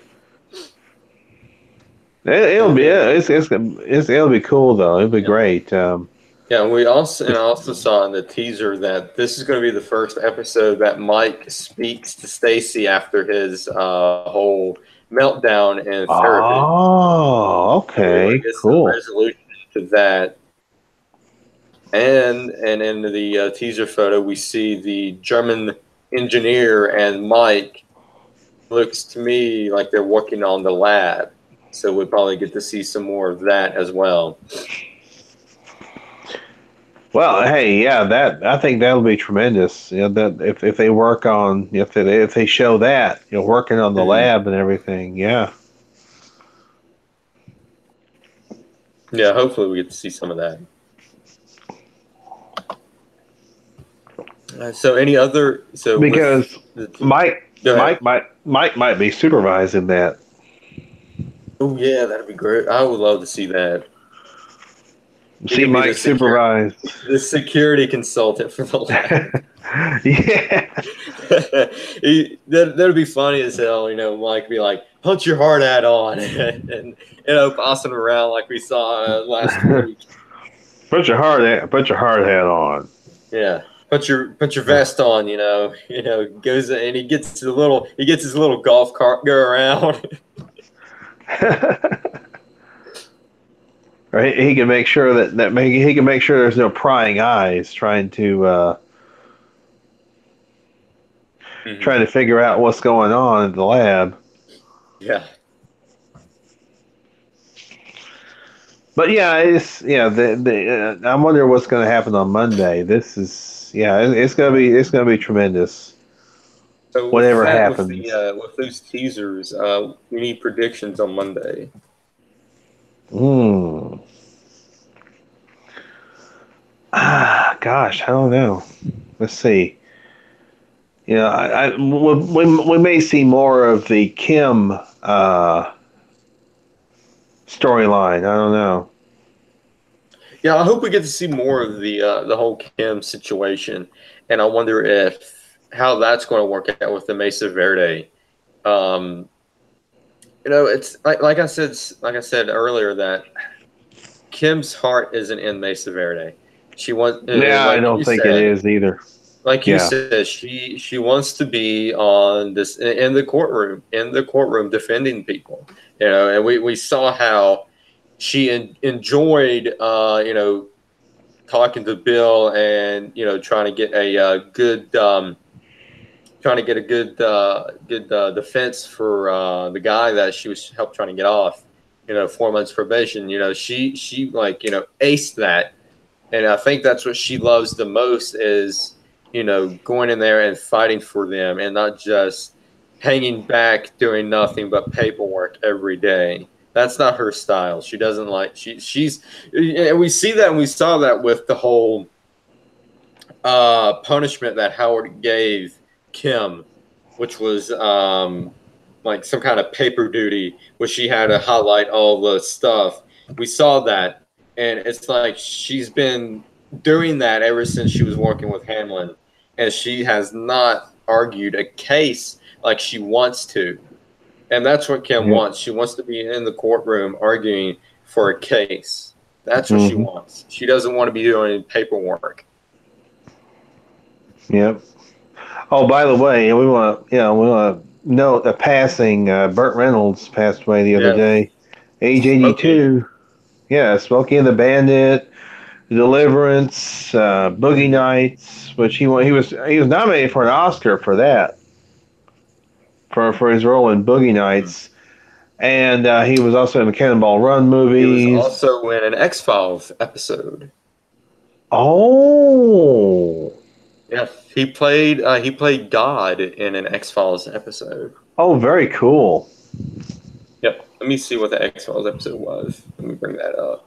It'll And be then it'll be cool though. It'll be yeah, great. yeah. I also saw in the teaser that this is going to be the first episode that Mike speaks to Stacy after his whole meltdown in therapy. Oh, So we're going okay, to get some cool. resolution to that. And in the teaser photo, we see the German engineer and Mike. Looks to me like they're working on the lab, so we'll probably get to see some more of that as well. Well, hey, yeah, that I think that'll be tremendous. You know, that if they work on if they show that working on the Mhm. lab and everything, yeah. Yeah, hopefully we get to see some of that. So any other? So with Because the Mike go ahead. Mike might be supervising that. Oh yeah, that'd be great. I would love to see that. He See could be Mike supervise. the security consultant for the lab. Yeah. That'd be funny as hell, Mike be like, "Put your hard hat on," and bossing around like we saw last week. Put your hard hat on. Yeah, put your vest on. Goes and he gets his little golf cart go around. Right? He can make sure he can make sure there's no prying eyes Hmm. trying to figure out what's going on in the lab. Yeah. But yeah, I wonder what's going to happen on Monday. This is it's gonna be tremendous. So with Whatever that, happens. with those teasers, we need predictions on Monday. Hmm. Gosh, I don't know. Let's see. We may see more of the Kim storyline. I don't know. Yeah, I hope we get to see more of the whole Kim situation, and I wonder if how that's going to work out with the Mesa Verde. Um, it's like I said earlier that Kim's heart isn't in Mesa Verde. She wants, Yeah, I don't think it is either. like you Yeah. said, she wants to be on this in the courtroom defending people. And we saw how she enjoyed, talking to Bill and trying to get a good defense for the guy that she was helped trying to get off. 4 months probation. She like aced that, and I think that's what she loves the most is going in there and fighting for them, and not just hanging back doing nothing but paperwork every day. That's not her style. She doesn't like she's and we see that and we saw that with the whole punishment that Howard gave Kim, which was like some kind of paper duty where she had to highlight all the stuff. We saw that, and it's like she's been doing that ever since she was working with Hamlin, and she has not argued a case like she wants to. And that's what Kim Yep. wants. She wants to be in the courtroom arguing for a case. That's what she Hmm. wants. She doesn't want to be doing paperwork. Yep. Oh, by the way, we want to note a passing. Burt Reynolds passed away the other Yeah, day, age Smokey. 82. Yeah, Smokey and the Bandit, Deliverance, Boogie Nights, which he was nominated for an Oscar for that for his role in Boogie Nights, and he was also in the Cannonball Run He was movies. also in an X Files episode. Oh, Yeah, he played God in an X Files episode. oh, very cool. Yep. Let me see what the X Files episode was. Let me bring that up.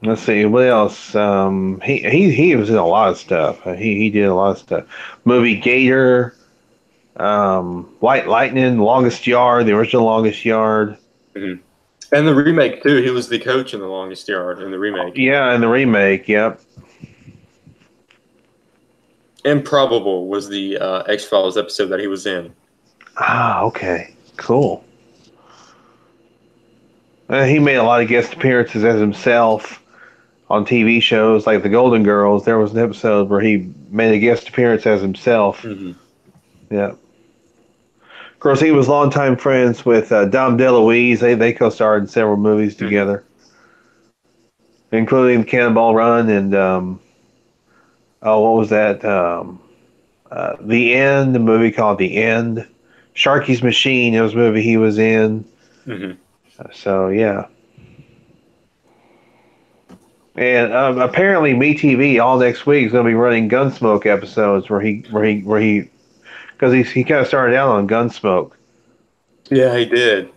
Let's see what else. He was in a lot of stuff. He did a lot of stuff. Movie Gator, White Lightning, Longest Yard, the original Longest Yard. Hmm. And the remake too. He was the coach in The Longest Yard in the remake. Yeah, and the remake. Yep. Improbable was the X-Files episode that he was in. Ah, okay, cool. He made a lot of guest appearances as himself on TV shows like The Golden Girls. There was an episode where he made a guest appearance as himself. Hmm. Yeah. Of course, he was longtime friends with Dom DeLuise. They co-starred in several movies Hmm. together, including Cannonball Run and what was that? The End, the movie called The End. Sharky's Machine, it was a movie he was in. Hmm. So yeah. And apparently, MeTV all next week is going to be running Gunsmoke episodes where he because he kind of started out on Gunsmoke. Yeah, he did.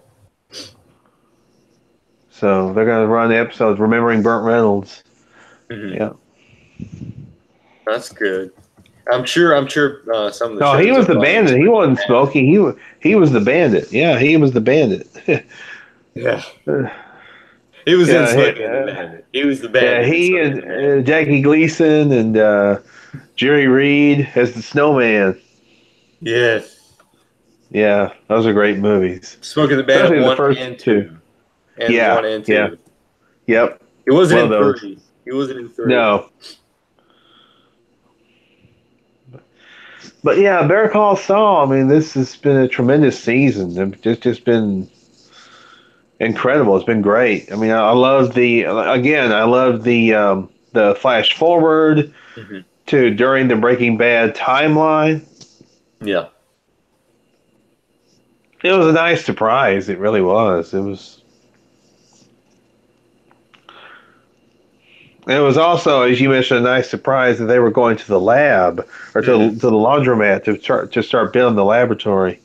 So they're going to run the episodes remembering Burt Reynolds. Hmm. Yeah. That's good. I'm sure. Some of the No, he shows was are the probably bandit. He wasn't Smokey. He was the bandit. Yeah, he was the bandit. yeah. He was in Yeah, Smokey and the Bandit. He was the yeah. bandit in He Smokey and and the Bandit. Jackie Gleason and Jerry Reed as the Snowman. Yes. Yeah, those are great movies, Smokey and the Bandit especially the 1 first and two. 2. And Yeah, 1 and yeah, 2. yep. He wasn't One of in those. 3. He wasn't in 3. No, but yeah, Better Call Saul. I mean, this has been a tremendous season. It's just been incredible. It's been great. I mean, I love the flash forward Hmm. to during the Breaking Bad timeline. Yeah. It was a nice surprise. It really was. It was. And it was also, as you mentioned, a nice surprise that they were going to the lab or Hmm. to the laundromat to start building the laboratory.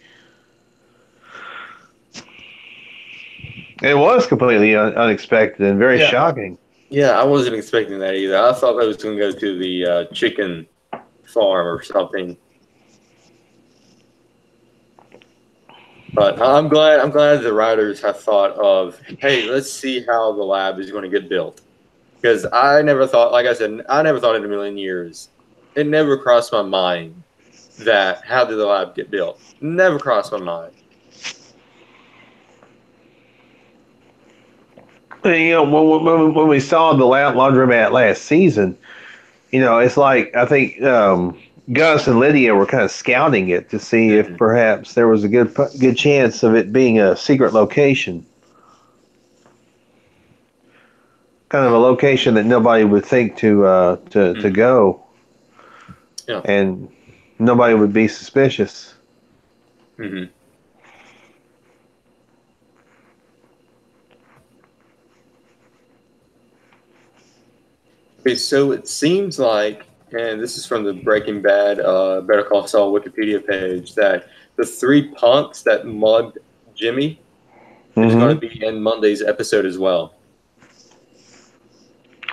It was completely unexpected and very Yeah. shocking. Yeah, I wasn't expecting that either. I thought that was going to go to the chicken farm or something. But I'm glad. I'm glad the writers have thought of, hey, let's see how the lab is going to get built. Because I never thought, like I said, I never thought in a million years. It never crossed my mind that how did the lab get built? Never crossed my mind. And, you know, when we saw the laundromat last season, you know, it's like I think Gus and Lydia were kind of scouting it to see if Hmm. perhaps there was a good chance of it being a secret location, kind of a location that nobody would think to Hmm. go, Yeah. and nobody would be suspicious. Hmm. Okay, so it seems like, and this is from the Breaking Bad Better Call Saul Wikipedia page, that the 3 punks that mugged Jimmy is going to Hmm. be in Monday's episode as well.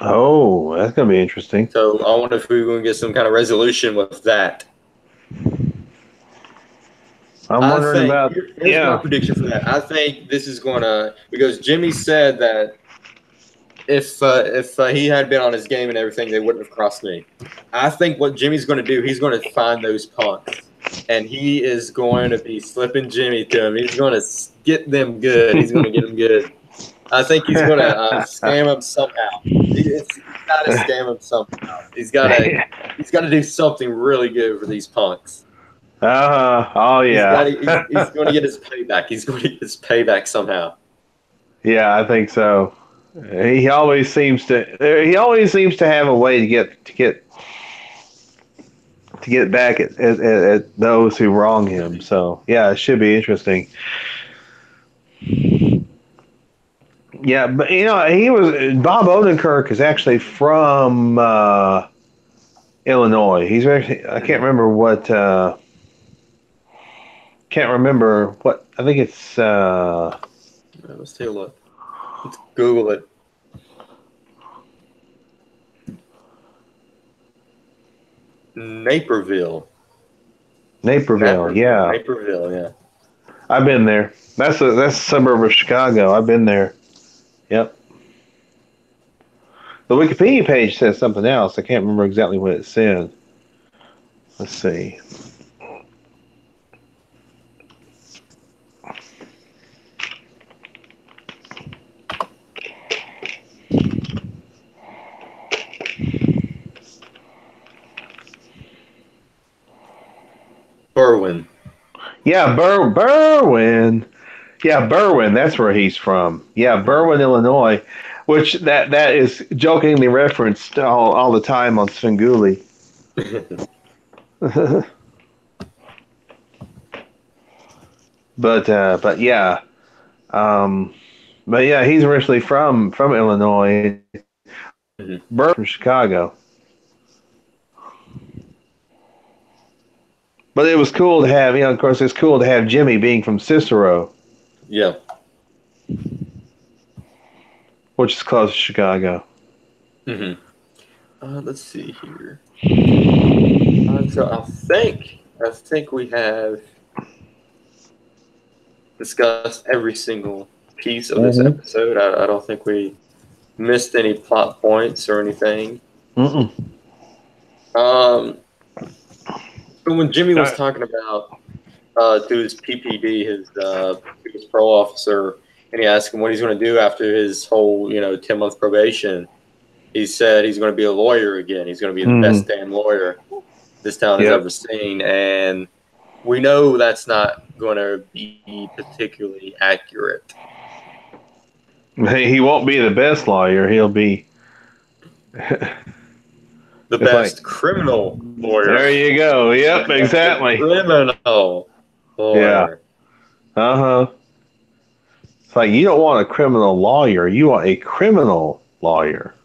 Oh, that's gonna be interesting. So I wonder if we're going to get some kind of resolution with that. I'm I wondering think about here's my yeah. prediction for that. I think this is going to, because Jimmy said that if he had been on his game and everything, they wouldn't have crossed me. I think what Jimmy's going to do, he's going to find those punks, and he is going to be slipping Jimmy to him. He's going to get them good. He's going to get them good. I think he's going to scam him somehow. He's got to scam him somehow. He's got to do something really good for these punks. Oh yeah. He's going to get his payback. He's going to get his payback somehow. Yeah, I think so. He always seems to have a way to get back at those who wrong him. So yeah, it should be interesting. Yeah, but you know, Bob Odenkirk is actually from Illinois. He's actually I can't remember what I think it's Let's take a look. Let's Google it. Naperville. Naperville, yeah. Naperville, yeah. I've been there. That's a suburb of Chicago. I've been there. Yep. The Wikipedia page says something else. I can't remember exactly what it said. Let's see. Berwyn. Yeah, Berwyn. Yeah, Berwyn. That's where he's from. Yeah, Berwyn, Illinois, which that is jokingly referenced all the time on Svengoolie. but yeah, um, but yeah, he's originally from Illinois. Berwyn from Chicago. But it was cool to have, of course, it's cool to have Jimmy being from Cicero. Yeah. Which is close to Chicago. Mm-hmm. Let's see here. So I think we have discussed every single piece of this episode. I don't think we missed any plot points or anything. Mm-mm. But when Jimmy was talking about to his PPD, his parole officer, and he asked him what he's going to do after his whole 10-month probation, he said he's going to be a lawyer again. He's going to be the best damn lawyer this town has ever seen, and we know that's not going to be particularly accurate. He won't be the best lawyer. He'll be the best criminal lawyer. There you go. Yep, exactly. Criminal lawyer. Yeah. Uh-huh. It's like you don't want a criminal lawyer. You want a criminal lawyer.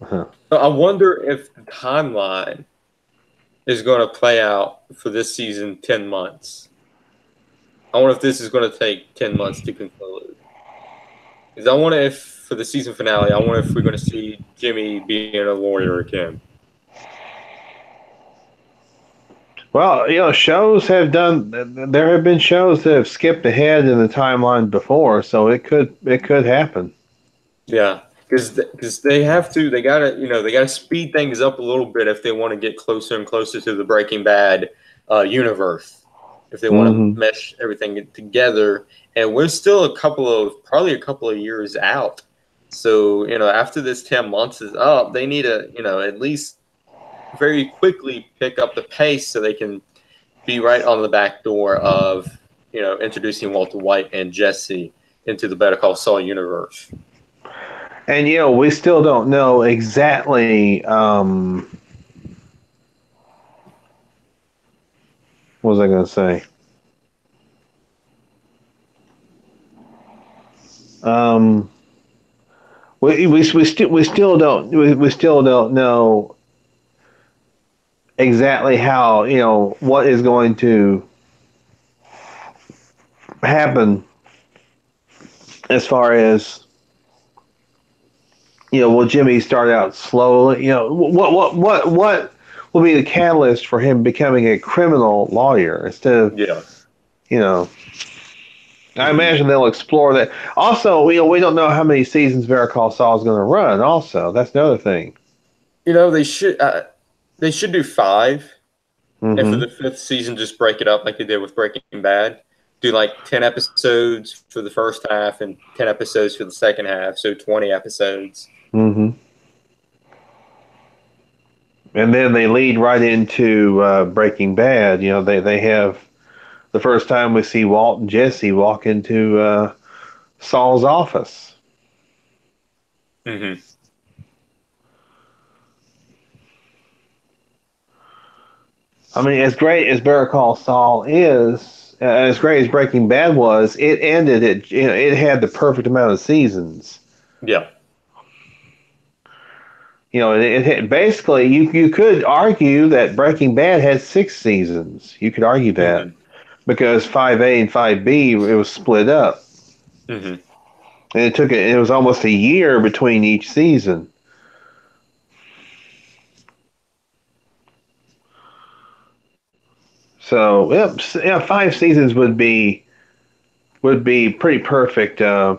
So I wonder if the timeline is going to play out for this season 10 months. I wonder if this is going to take 10 months to conclude. Because I wonder if, for the season finale, I wonder if we're going to see Jimmy being a lawyer again. Well, shows have done. There have been shows that have skipped ahead in the timeline before, so it could happen. Yeah, because they have to. They gotta speed things up a little bit if they want to get closer and closer to the Breaking Bad universe. If they want to mesh everything together, and we're still probably a couple of years out. So after this 10 months is up, they need to at least very quickly pick up the pace so they can be right on the back door of introducing Walter White and Jesse into the Better Call Saul universe. And we still don't know exactly what was I going to say? We still don't know exactly how what is going to happen as far as will Jimmy start out slowly? What will be the catalyst for him becoming a criminal lawyer instead of I imagine they'll explore that. Also, we don't know how many seasons Better Call Saul is going to run. Also, that's another thing. They should do 5, and for the 5th season, just break it up like they did with Breaking Bad. Do like 10 episodes for the first half and 10 episodes for the second half, so 20 episodes. And then they lead right into Breaking Bad. They have the first time we see Walt and Jesse walk into Saul's office. I mean, as great as Better Call Saul is, as great as Breaking Bad was, it ended at it had the perfect amount of seasons. Yeah. It had, basically you could argue that Breaking Bad had 6 seasons. You could argue that because 5A and 5B it was split up, and it was almost a year between each season. So yeah, 5 seasons would be pretty perfect. A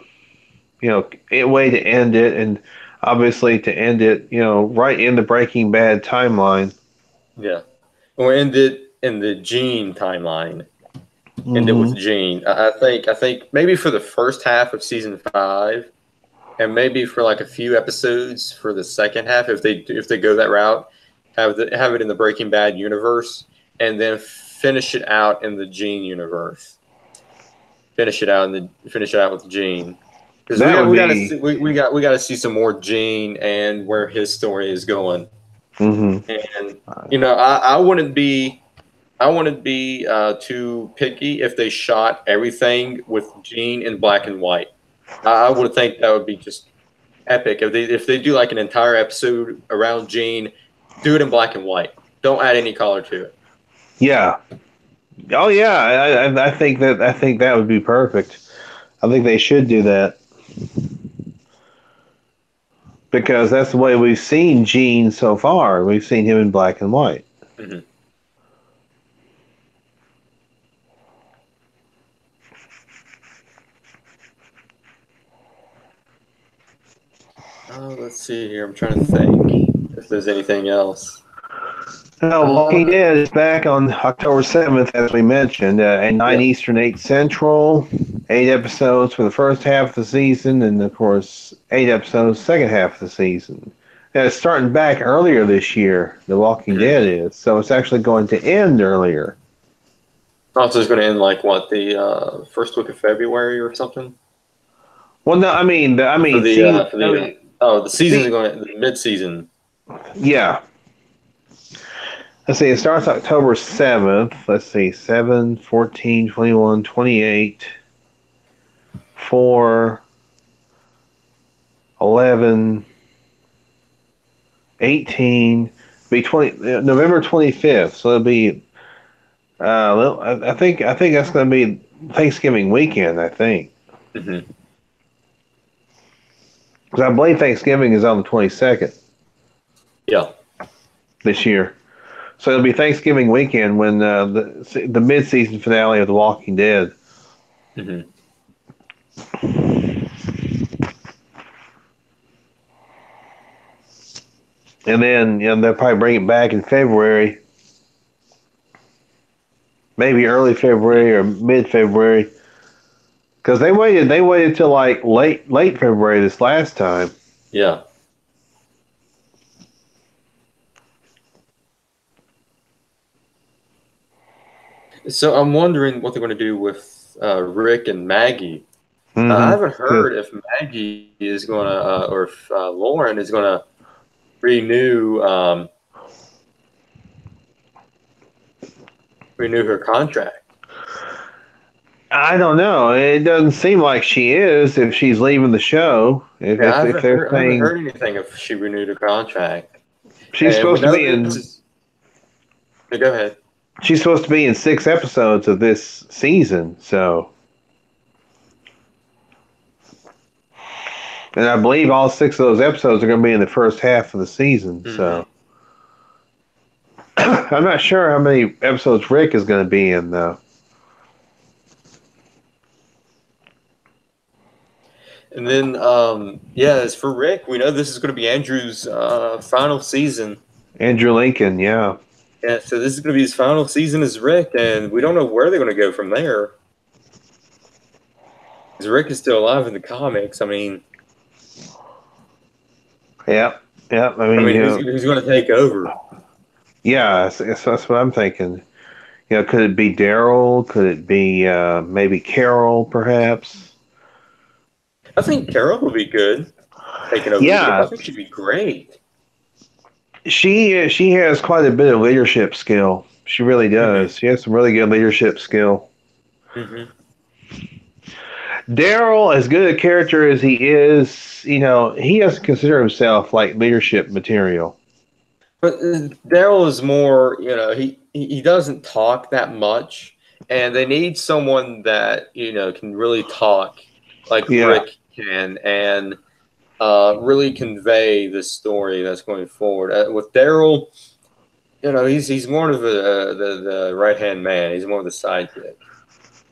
way to end it, and obviously to end it, right in the Breaking Bad timeline. Yeah. Or end it in the Gene timeline. End it with Mm-hmm. Gene. I think maybe for the first half of season 5, and maybe for like a few episodes for the second half, if they go that route, have it in the Breaking Bad universe, and then finish it out in the Gene universe. Finish it out with Gene, because That would we got to see be. we got to see some more Gene and where his story is going. Mm-hmm. And I wouldn't be too picky if they shot everything with Gene in black and white. I would think that would be just epic if they do like an entire episode around Gene, do it in black and white. Don't add any color to it. Yeah. Oh yeah. I think that would be perfect. I think they should do that because that's the way we've seen Gene so far. We've seen him in black and white. Hmm. Let's see here. I'm trying to think if there's anything else. Now, Walking Uh, Dead is back on October 7th, as we mentioned, at 9 yeah. Eastern, 8 Central. 8 episodes for the first half of the season, and of course, 8 episodes second half of the season. And it's starting back earlier this year, The Walking Dead Hmm. is, so it's actually going to end earlier. Also, it's going to end like what the first week of February or something Well, no, for the season, for the oh the season's see, going the mid season. yeah. Let's see, it starts October 7th. Let's see, 7, 14, 21, 28, 4, 11, 18, be 20 November 25th. So it'll be I think that's going to be Thanksgiving weekend. I think Hmm. because I believe Thanksgiving is on the 22nd Yeah. this year. So it'll be Thanksgiving weekend when the mid season finale of The Walking Dead. Hmm. And then they'll probably bring it back in February, maybe early February or mid February, because they waited till like late February this last time. Yeah. So I'm wondering what they're going to do with Rick and Maggie. I Mm-hmm. haven't heard if Maggie is going to, or if Lauren is going to renew renew her contract. I don't know. It doesn't seem like she is if she's leaving the show. If Yeah, if, if they're I haven't saying heard anything if she renewed her contract. she's And we supposed to know be this in is. Go ahead. she's supposed to be in 6 episodes of this season, so and I believe all 6 of those episodes are going to be in the first half of the season. Hmm. So I'm not sure how many episodes Rick is going to be in though. And then, yeah, as for Rick, we know this is going to be Andrew's final season. Andrew Lincoln, yeah. Yeah, so this is going to be his final season as Rick, and we don't know where they're going to go from there. Because Rick is still alive in the comics. Yeah, yeah. Who's going to take over? Yeah, that's what I'm thinking. Could it be Daryl? Could it be maybe Carol, perhaps? I think Carol will be good taking over the group. I Yeah, think she'd be great. she has quite a bit of leadership skill. She really Hmm. does. She has some really good leadership skill. Hmm. Daryl, as good a character as he is, he doesn't consider himself like leadership material. But Daryl is more, he doesn't talk that much, and they need someone that can really talk like Yeah, Rick can, and really convey the story that's going forward. With Daryl, he's more of the right hand man. He's more of the sidekick.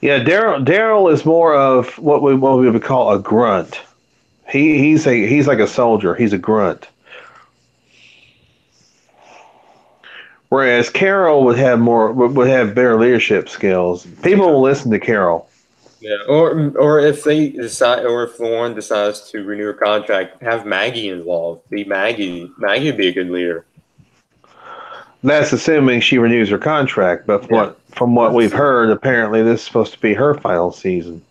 Yeah, Daryl is more of what we would call a grunt. He's like a soldier. He's a grunt. Whereas Carol would have better leadership skills. People will listen to Carol. Yeah, or if they decide, or if Lauren decides to renew her contract, have Maggie involved. Be Maggie. Maggie would be a good leader. That's assuming she renews her contract. But from what we've heard, apparently this is supposed to be her final season.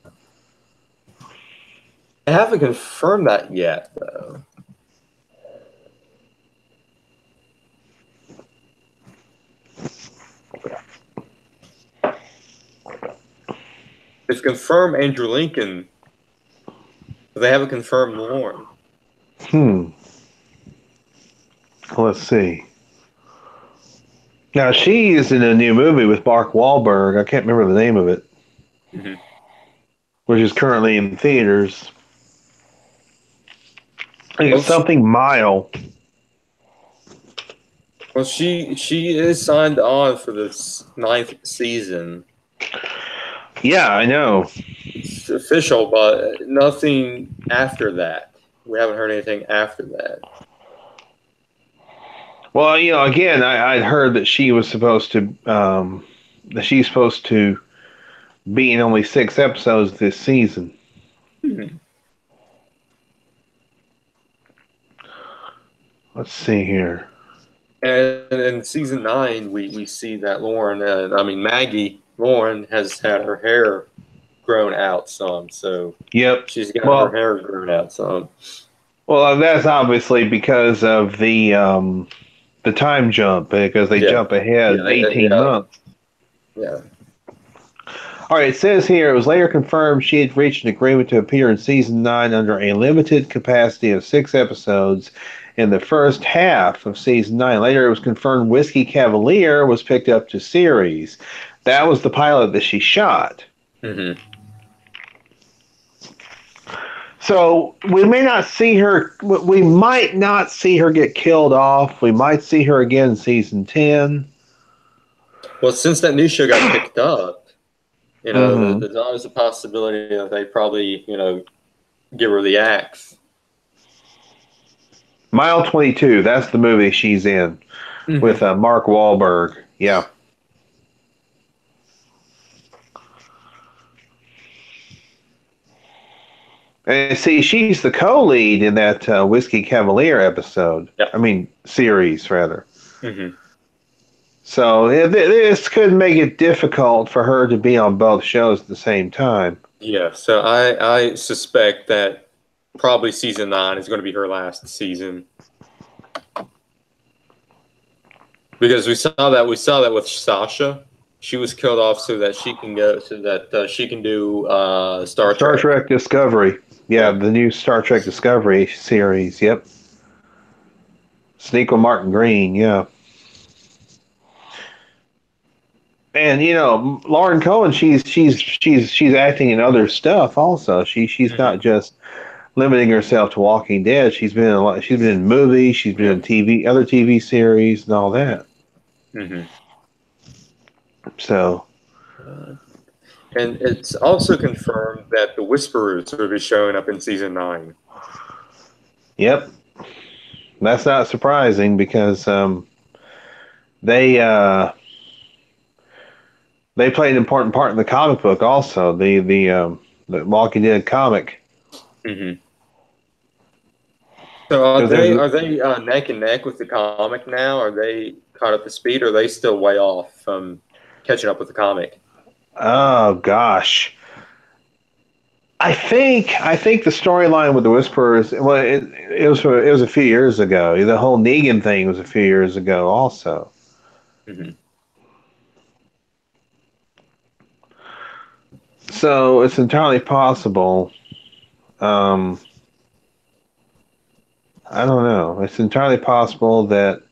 I haven't confirmed that yet, though. It's confirmed Andrew Lincoln, but they haven't confirmed Lauren. Let's see. Now she is in a new movie with Mark Wahlberg. I can't remember the name of it, which is currently in theaters. I think it's something Mile. Well, she is signed on for this 9th season. Yeah, I know. It's official, but nothing after that. We haven't heard anything after that. Well, again, I'd heard that she was supposed to she's supposed to be in only 6 episodes this season. Let's see here. And in season 9, we see that Lauren has had her hair grown out some. So yep, she's got her hair grown out some. Well, that's obviously because of the time jump, because they jump ahead 18 months. Yeah. All right, it says here, it was later confirmed she had reached an agreement to appear in season 9 under a limited capacity of 6 episodes in the first half of season 9. Later, it was confirmed Whiskey Cavalier was picked up to series. That was the pilot that she shot. So we may not see her. We might not see her get killed off. We might see her again in season 10. Well, since that new show got picked up, there's always a possibility that they probably, give her the axe. Mile 22. That's the movie she's in with Mark Wahlberg. Yeah. And see, she's the co-lead in that Whiskey Cavalier episode. Yeah. I mean, series, rather. So this could make it difficult for her to be on both shows at the same time. Yeah, so I suspect that probably season 9 is going to be her last season. Because we saw that with Sasha. She was killed off so that she can do Star Trek Discovery. Yeah, the new Star Trek Discovery series. Yep. Sneak with Martin Green. Yeah. And Lauren Cohen, she's acting in other stuff also. She's not just limiting herself to Walking Dead. She's been in movies. She's been in other TV series, and all that. So. And it's also confirmed that the Whisperers will be showing up in season 9. Yep. That's not surprising because they played an important part in the comic book also, the Walking Dead comic. So are they neck and neck with the comic now? Are they caught up to speed, or are they still way off from catching up with the comic? Oh gosh, I think the storyline with the Whisperers. Well, it was a few years ago. The whole Negan thing was a few years ago, also. So it's entirely possible. I don't know. It's entirely possible that.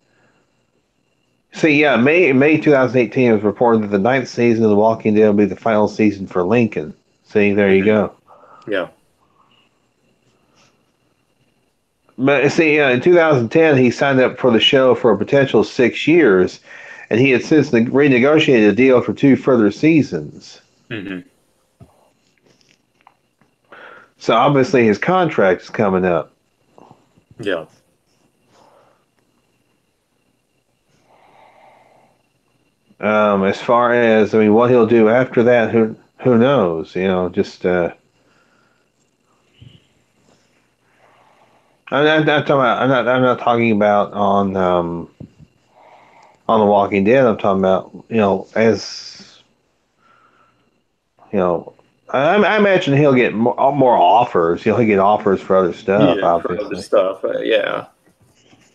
See, yeah, May 2018 it was reported that the 9th season of The Walking Dead will be the final season for Lincoln. See, there you go. Yeah. But see, in 2010, he signed up for the show for a potential 6 years, and he had since renegotiated a deal for 2 further seasons. Mm-hmm. So obviously his contract is coming up. Yeah. As far as, I mean, what he'll do after that, who knows? Just I'm not talking about on The Walking Dead. I'm talking about, as you know, I imagine he'll get more offers. He'll get offers for other stuff, Yeah, for other obviously. stuff. Yeah.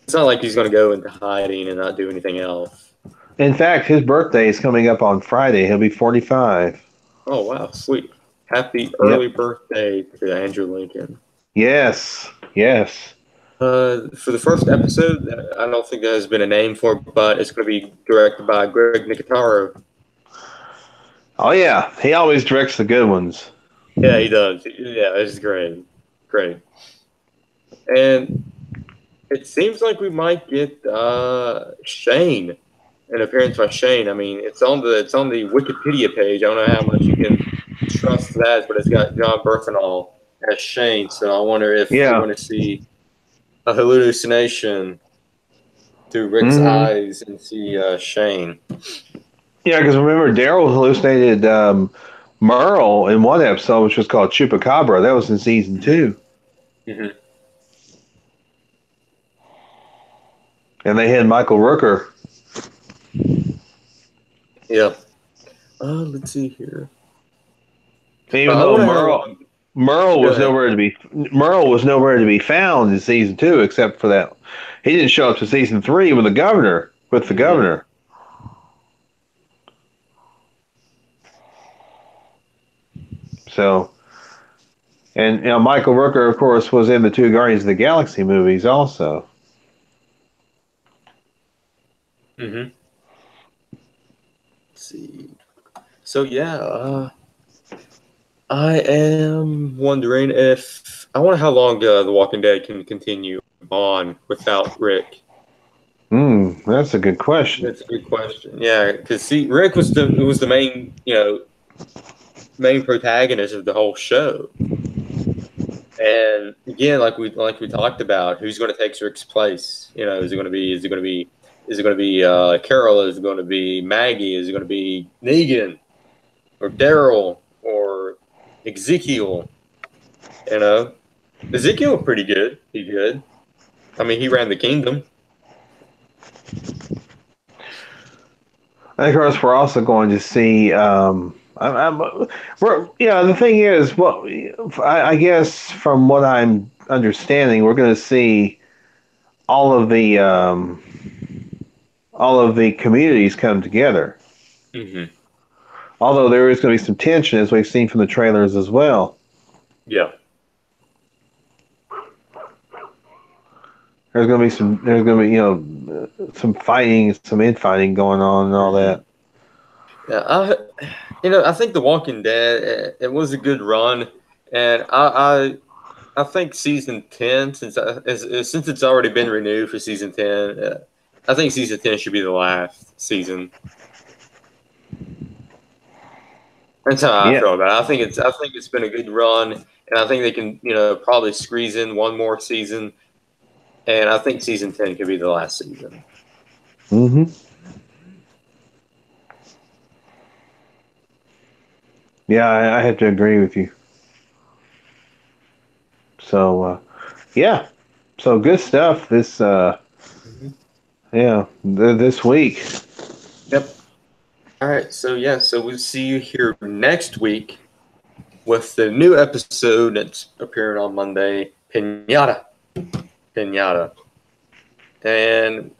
It's not like he's going to go into hiding and not do anything else. In fact, his birthday is coming up on Friday. He'll be 45. Oh, wow. Sweet. Happy Yep. early birthday to Andrew Lincoln. Yes. Yes. For the first episode, I don't think there has been a name for it, but it's going to be directed by Greg Nicotero. Oh yeah, he always directs the good ones. Yeah, he does. Yeah, it's great. Great. And it seems like we might get Shane, an appearance by Shane. I mean, it's on the Wikipedia page. I don't know how much you can trust that, but it's got John Bernthal as Shane. So I wonder if we're Yeah. going to see a hallucination through Rick's Mm-hmm. eyes and see Shane. Yeah, because remember Daryl hallucinated Merle in one episode, which was called Chupacabra. That was in season 2, Mm-hmm. and they had Michael Rooker. Yeah. Let's see here. Even I though wonder how long. Merle Go was ahead. nowhere to be found in season 2, except for that he didn't show up to season 3 with the governor. Mm-hmm. So, and Michael Rooker, of course, was in the 2 Guardians of the Galaxy movies also. Mm-hmm. Let's see. So yeah, I am wondering if I wonder how long The Walking Dead can continue on without Rick. That's a good question. That's a good question. Yeah, because see, Rick was the main main protagonist of the whole show, and again, like we talked about, who's going to take Rick's place? Is it going to be Carol? Is it going to be Maggie? Is it going to be Negan or Daryl or Ezekiel? Ezekiel pretty good. He good. I mean, he ran the kingdom. And of course, we're also going to see. The thing is, well, I guess from what I'm understanding, we're going to see all of the communities come together. Mm-hmm. Although there is going to be some tension, as we've seen from the trailers as well. Yeah. There's going to be some fighting, some infighting going on, and all that. Yeah. I think The Walking Dead. It was a good run, and I think season 10, since it's already been renewed for season 10, I think season 10 should be the last season. That's how I Yeah. feel about it. I think it's been a good run, and I think they can probably squeeze in one more season, and I think season 10 could be the last season. Mm-hmm. Yeah, I have to agree with you. So, yeah. So good stuff. Mm-hmm. This week. Yep. All right. So we'll see you here next week with the new episode that's appearing on Monday, Pinata. Pinata. And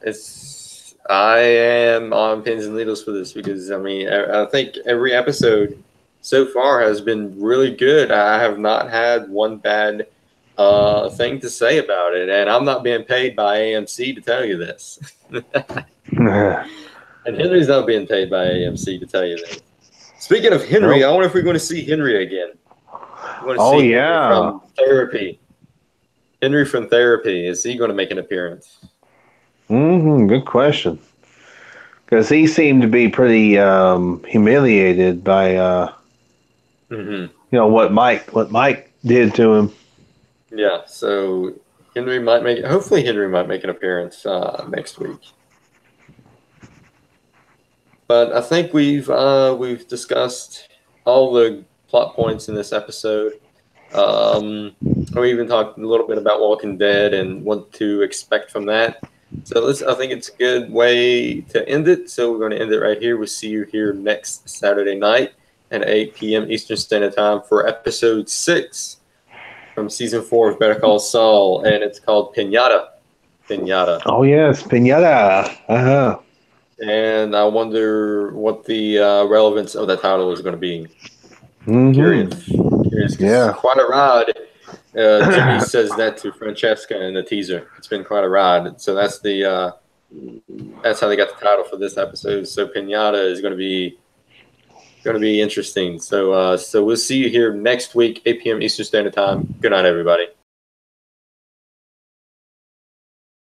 I am on pins and needles for this because I think every episode so far has been really good. I have not had one bad thing to say about it, and I'm not being paid by AMC to tell you this. And Henry's not being paid by AMC to tell you this. Speaking of Henry, Nope. I wonder if we're going to see Henry again. I want to Oh see Henry yeah. from Therapy. Henry from Therapy, is he going to make an appearance? Good question. Because he seemed to be pretty humiliated by what Mike did to him. Yeah, so Henry might make. Hopefully, Henry might make an appearance next week. But I think we've discussed all the plot points in this episode. We even talked a little bit about Walking Dead and what to expect from that. So I think it's a good way to end it. So we're going to end it right here. We'll see you here next Saturday night at 8 p.m. Eastern Standard Time for episode 6 from season 4 of Better Call Saul, and it's called Pinata. Pinata. Oh yes, pinata. Uh-huh. And I wonder what the relevance of that title is going to be. Curious. Yeah. Quite a ride. Jimmy says that to Francesca in the teaser. It's been quite a ride. So that's how they got the title for this episode. So Pinata is going to be interesting. So we'll see you here next week, 8 p.m. Eastern Standard Time. Good night, everybody.